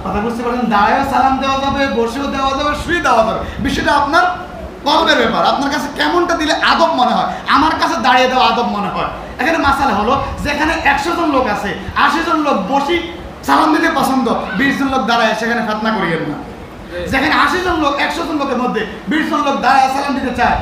কথা বুঝতে পারছেন? দাঁড়ায় সালাম দেওয়া যাবে, বসেও দেওয়া যাবে, শুয়ে দেওয়া যাবে। বিষয়টা আপনার কলবের ব্যাপার। আপনার কাছে কেমনটা দিলে আদব মনে হয়, আমার কাছে দাঁড়িয়ে দেওয়া আদব মনে হয়। এখানে মাসালা হলো, যেখানে 100 জন লোক আছে, 80 জন লোক বসি সালাম দিতে পছন্দ, 20 জন লোক দাঁড়ায়, সেখানে ফাতনা করিয়েন না। যেখানে 80 জন লোক, 100 জন লোকের মধ্যে 20 জন লোক দাঁড়ায় সালাম দিতে চায়,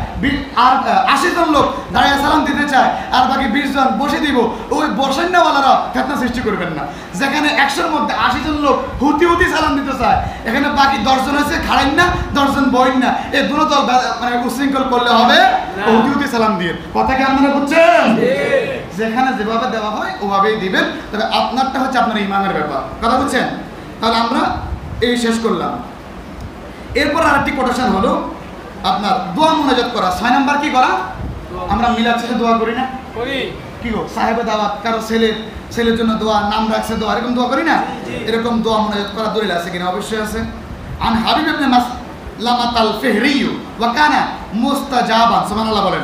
আর 80 জন লোক দাঁড়ায় সালাম দিতে চায়, আর বাকি 20 জন বসে দিব, ওই বসেন্নাওয়ালারা ফিতনা সৃষ্টি করবেন না। যেখানে 100-র মধ্যে 80 জন লোক হুতি হুতি সালাম দিতে চায়, এখানে বাকি 10 জন আছে খাড়াইন না, 10 জন বইন না, এই দুটো দল মানে উশৃঙ্খল করলে হবে, হুতি হুতি সালাম দিয়ে। কথা কি আপনারা বুঝছেন? যেখানে যেভাবে দেওয়া হয় ওভাবেই দিবেন, তবে আপনারটা হচ্ছে আপনার ইমানের ব্যাপার। কথা বুঝছেন? তাহলে আমরা এই শেষ করলাম। এরপর আরেকটি কোটেশন হলো আপনার দোয়া মুনাজাত করা। 6 নাম্বার কি করা? আমরা মিলাদ শেষে দোয়া করি না? করি। কি গো, সাহেবে দাওয়াত, কারো ছেলের জন্য দোয়া, নাম রাখছে দোয়া, এরকম দোয়া করি না? এরকম দোয়া মুনাজাত করা দলিল আছে কিনা? অবশ্যই আছে। আন হাবিব ইবনে মাসলামাত আল ফিহরি ওয়া কানা মুস্তাজাবান, সুবহানাল্লাহ বলেন,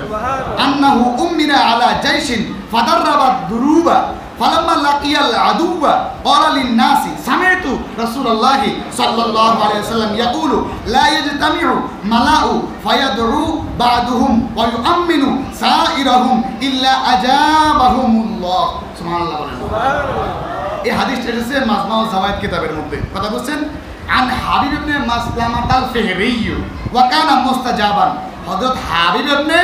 আন্নাহু উম্মিরা আলা জাইশিন ফাদাররাবাত দুরুবা ফালাম্মা লাকিয়াল আদুওয়া ক্বালা লিন-নাসি সামি'তু রাসূলুল্লাহি সাল্লাল্লাহু আলাইহি ওয়াসাল্লাম ইয়াকুলু লা ইয়াজতামি'ু মালাউ ফায়াদউ বা'দুহুম ওয়া ইউআম্মিনু সাইরাহুম ইল্লা আজাবাহুমুল্লাহ, সুবহানাল্লাহ বলেন। এই হাদিসটা এসেছে মাজমাউ যাওয়ায়েদ কিতাবের মধ্যে। কথা বুঝছেন? আন হাবিব ইবনে মাসলামাত আল ফিহরি ওয়া কানা মুস্তাজাবান, হযরত হাবিব ইবনে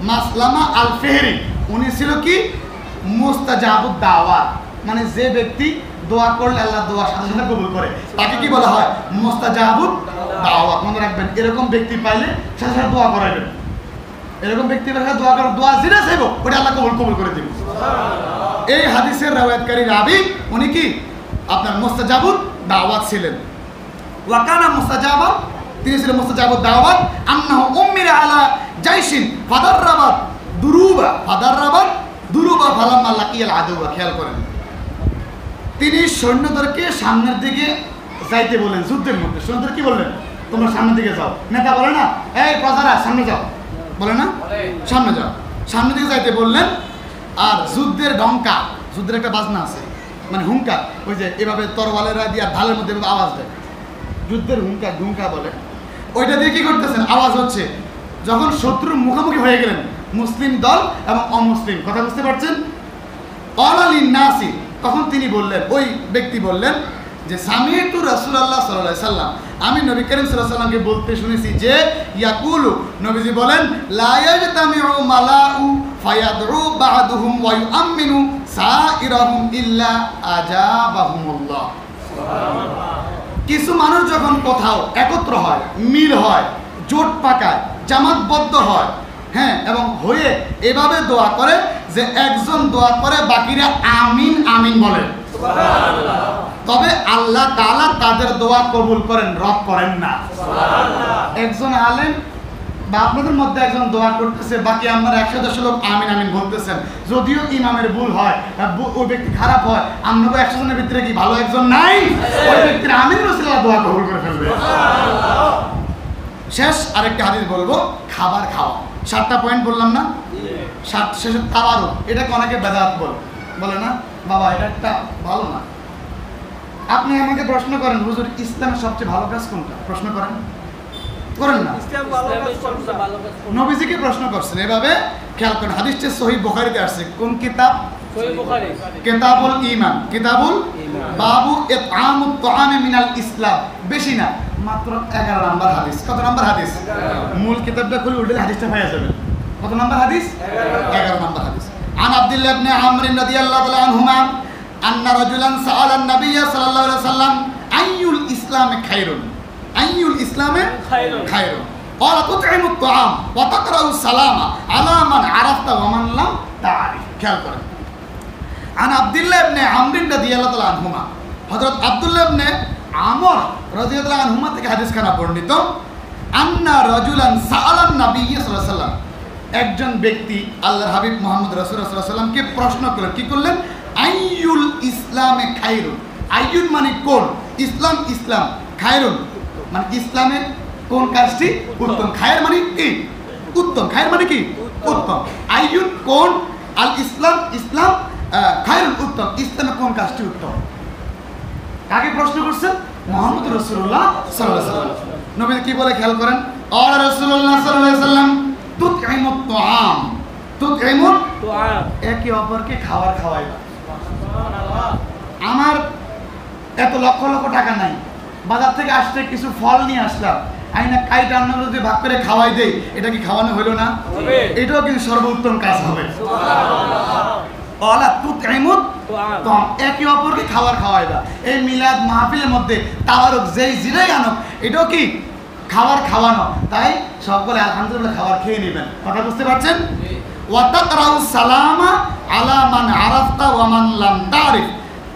মাসলামা আল ফিহরি উনি ছিল কি? মুস্তাজাবুদ দাওয়াত, মানে যে ব্যক্তি দোয়া করলে আল্লাহ দোয়া সাথে সাথে কবুল করে, তাকে কি বলা হয়? মুস্তাজাবুদ দাওয়াত। মনে রাখবেন, এরকম ব্যক্তি পাইলে সাথে সাথে দোয়া করাবেন। এরকম ব্যক্তি পাইলে দোয়া করার, দোয়া যেটা চাইব ওটা আল্লাহ কবুল করে দিবেন। এই হাদিসের রাওয়ায়াতকারী রাবী উনি কি আপনার মুস্তাজাবুদ দাওয়াত ছিলেন। ওয়া কানা মুস্তাজাবা, তিনি ছিলেন মুস্তাজাবুদ দাওয়াত। আন্নাহু উম্মিরা আলা জাইশিন ফাদাররাবাত দুরুবা, ফাদাররাবাত দুরুবা ফালাম্মা লাকিয়াল আদুওয়া। খেয়াল করেন, তিনি সৈন্যদেরকে সামনের দিকে যাইতে বলেন। যুদ্ধের মধ্যে সৈন্যদের কি বললেন? তোমরা সামনের দিকে যাও। নেতা বলে না, এই প্রজারা সামনে যাও, বলে না, সামনে যাও, সামনের দিকে যাইতে বললেন। আর যুদ্ধের ডঙ্কা, যুদ্ধের একটা বাজনা আছে, মানে হুঙ্কার, ওই যে এভাবে তরওয়ালেরা দিয়ে ঢালের মধ্যে আওয়াজ দেয়, যুদ্ধের হুঙ্কার, ঢুঙ্কা বলে। ওইটা দিয়ে কি করতেছেন? আওয়াজ হচ্ছে। যখন শত্রুর মুখোমুখি হয়ে গেলেন মুসলিম দল এবং অমুসলিম, কথা বুঝতে পারছেন? ক্বালা লিন-নাসি, তখন তিনি বললেন, ওই ব্যক্তি বললেন যে সামি'তু রাসূলুল্লাহ সাল্লাল্লাহু আলাইহি সাল্লাম, আমি নবী করিম সাল্লাল্লাহু আলাইহি সাল্লামকে বলতে শুনেছি যে ইয়াকুলু, নবীজি বলেন, লা ইয়াজতামি'ু মালাউ ফায়াদউ বা'দুহুম ওয়া ইউআম্মিনু সাইরাহুম ইল্লা আজাবাহুমুল্লাহ। সুবহানাল্লাহ। কিছু মানুষ যখন কোথাও একত্র হয়, মিল হয়, জোট পাকায়, জামাতবদ্ধ হয়, হ্যাঁ, এবং হয়ে এভাবে দোয়া করে যে একজন দোয়া করে বাকিরা আমিন আমিন বলে, সুবহানাল্লাহ, তবে আল্লাহ তাআলা তাদের দোয়া কবুল করেন, রদ করেন না, সুবহানাল্লাহ। একজন আলেম বা আপনাদের মধ্যে একজন দোয়া করতেছে, বাকি আমরা 110 লোক আমিন আমিন বলতেছেন, যদিও ইমামের ভুল হয়, ওই ব্যক্তি খারাপ হয়, আমরা 100 জনের ভিতরে কি ভালো একজন নাই? ওই ব্যক্তির আমিন রাসূলুল্লাহ দোয়া কবুল করে ফেলবে। শেষ আরেকটা হাদিস বলবো, খাবার খাওয়া। 7টা পয়েন্ট বললাম না? 7 শেষে তাবারুক, এটাকে অনেকে বেদাত বলে না বাবা, এটা একটা ভালো না। আপনি আমাকে প্রশ্ন করেন হুজুর ইসলামের সবচেয়ে ভালো কাজ কোনটা, প্রশ্ন করেন না? নবীজিকে প্রশ্ন করছেন এভাবে, খেয়াল করেন হাদিসটা সহিহ বুখারীতে আসছে। কোন কিতাব? সহিহ বুখারী, কিতাবুল ঈমান, কিতাবুল বাবু ইতআমুত তুআমি মিনাল ইসলাম। বেশি না, মাত্র 11 নাম্বার হাদিস। কত নাম্বার হাদিস? মূল কিতাবটা খুলে উল্টে হাদিসটা পাওয়া যাবে। কত নাম্বার হাদিস? 11 নাম্বার হাদিস। আন আব্দুল্লাহ ইবনে আমর রাদিয়াল্লাহু তাআলা আনহুমা আন্না রাজুলান সাআলান নাবিয়্য সাল্লাল্লাহু আলাইহি ওয়াসাল্লাম আইয়ুল ইসলামে খায়রুন, আইয়ুল ইসলামে খায়রুন ক্বালা তুতঈমুত তুআম ওয়া তাকরাউস সালামা আলা মান আরাফতা ওয়া মান লাম তা'রিফ। খেয়াল করেন, আন আব্দুল্লাহ ইবনে আমর রাদিয়াল্লাহু তাআলা আনহুমা, হযরত আব্দুল্লাহ ইবনে আমর রাদিয়াল্লাহু আনহুমা থেকে হাদিস খানা বর্ণিত, আন্না রাজুলান সাআলান নাবিয়্য সাল্লাল্লাহু আলাইহি ওয়াসাল্লাম, একজন ব্যক্তি আল্লাহর হাবিব মুহাম্মদ রাসূলুল্লাহ সাল্লাল্লাহু আলাইহি ওয়াসাল্লামকে প্রশ্ন করলেন। কি করলেন? আইয়ুল ইসলামে খায়রুন। আইয়ুন মানে কোন, ইসলাম, ইসলাম, খায়রুন মানে ইসলামে কোন কাজটি উত্তম। খায়ের মানে কি? উত্তম। খায়ের মানে কি? উত্তম। আইয়ুন কোন, আল ইসলাম, ইসলাম, খায়রুন উত্তম। ইসলামে কোন কাজটি উত্তম? কাকে প্রশ্ন করছেন? মুহাম্মদ রাসূলুল্লাহ সাল্লাল্লাহু আলাইহি ওয়াসাল্লাম। নবী কি বলে খেয়াল করেন, আর রাসূলুল্লাহ সাল্লাল্লাহু আলাইহি ওয়াসাল্লাম তুতঈমুত তুআম, তুতঈমুত তুআম, একে অপরকে খাবার খাওয়াইবা। আমার এত লক্ষ লক্ষ টাকা নাই, বাজার থেকে আসতে কিছু ফল নিয়ে আসলাম, আইনা কাইটা অন্য যদি ভাগ করে খাওয়াই দেই, এটা কি খাওয়ানো হইল না? এটাও কিন্তু সর্বোত্তম কাজ হবে। ওয়ালা তুতঈমুত তুআম, একে অপরকে খাবার খাওয়াইবা। এই মিলাদ মাহফিলের মধ্যে তাবারুক যেই জিরাই আনুক, এটাও কি খাবার খাওয়ানো। তাই সকলে আলহামদুলিল্লাহ খাবার খেয়ে নেবেন। কথা বুঝতে পারছেন? ওয়া তাকরাউস সালামা আলা মান আরাফতা ওয়া মান লাম তারিফ,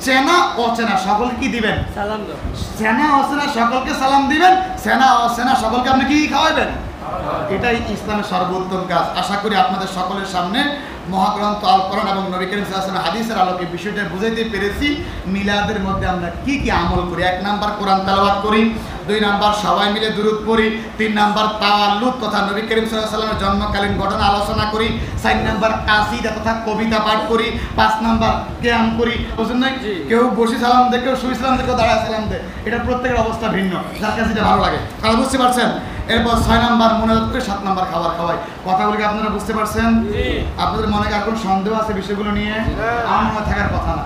চেনা অচেনা সকলকে কি দিবেন? সালাম দাও। চেনা অচেনা সকলকে সালাম দিবেন, চেনা অচেনা সকলকে আপনি কি খাওয়াবেন? এটাই ইসলামের সর্বোত্তম কাজ। আশা করি আপনাদের সকলের সামনে মহাগ্রন্থ আল কোরআন এবং নবী করিম সাল্লাল্লাহু আলাইহি ওয়াসাল্লাম হাদিসের আলোকে বিষয়টা বুঝাইতে পেরেছি। মিলাদের মধ্যে আমরা কি কি আমল করি? 1 নাম্বার কোরআন তেলাওয়াত করি, 2 নাম্বার সবাই মিলে দুরূদ পড়ি, 3 নাম্বার তাওয়াল্লুদ তথা নবী করিম সাল্লাল্লাহু আলাইহি ওয়াসাল্লামের জন্মকালীন ঘটনা আলোচনা করি, 4 নাম্বার কাসিদা তথা কবিতা পাঠ করি, 5 নাম্বার কিয়াম করি। বুঝুন না, কেউ বসে সালাম দেয়, কেউ শুয়ে সালাম দেয়, কেউ দাঁড়ায় সালাম দেয়। এটা প্রত্যেকের অবস্থা ভিন্ন, যার কাছে যেটা ভালো লাগে। তাহলে বুঝতে পারছেন? এরপর 6 নাম্বার মোনাজাত করে 7 নাম্বার খাবার খাওয়াই। কথাগুলো কি আপনারা বুঝতে পারছেন? আপনাদের মনে কি আর কোনো সন্দেহ আছে বিষয়গুলো নিয়ে? আমার মনে থাকার কথা না।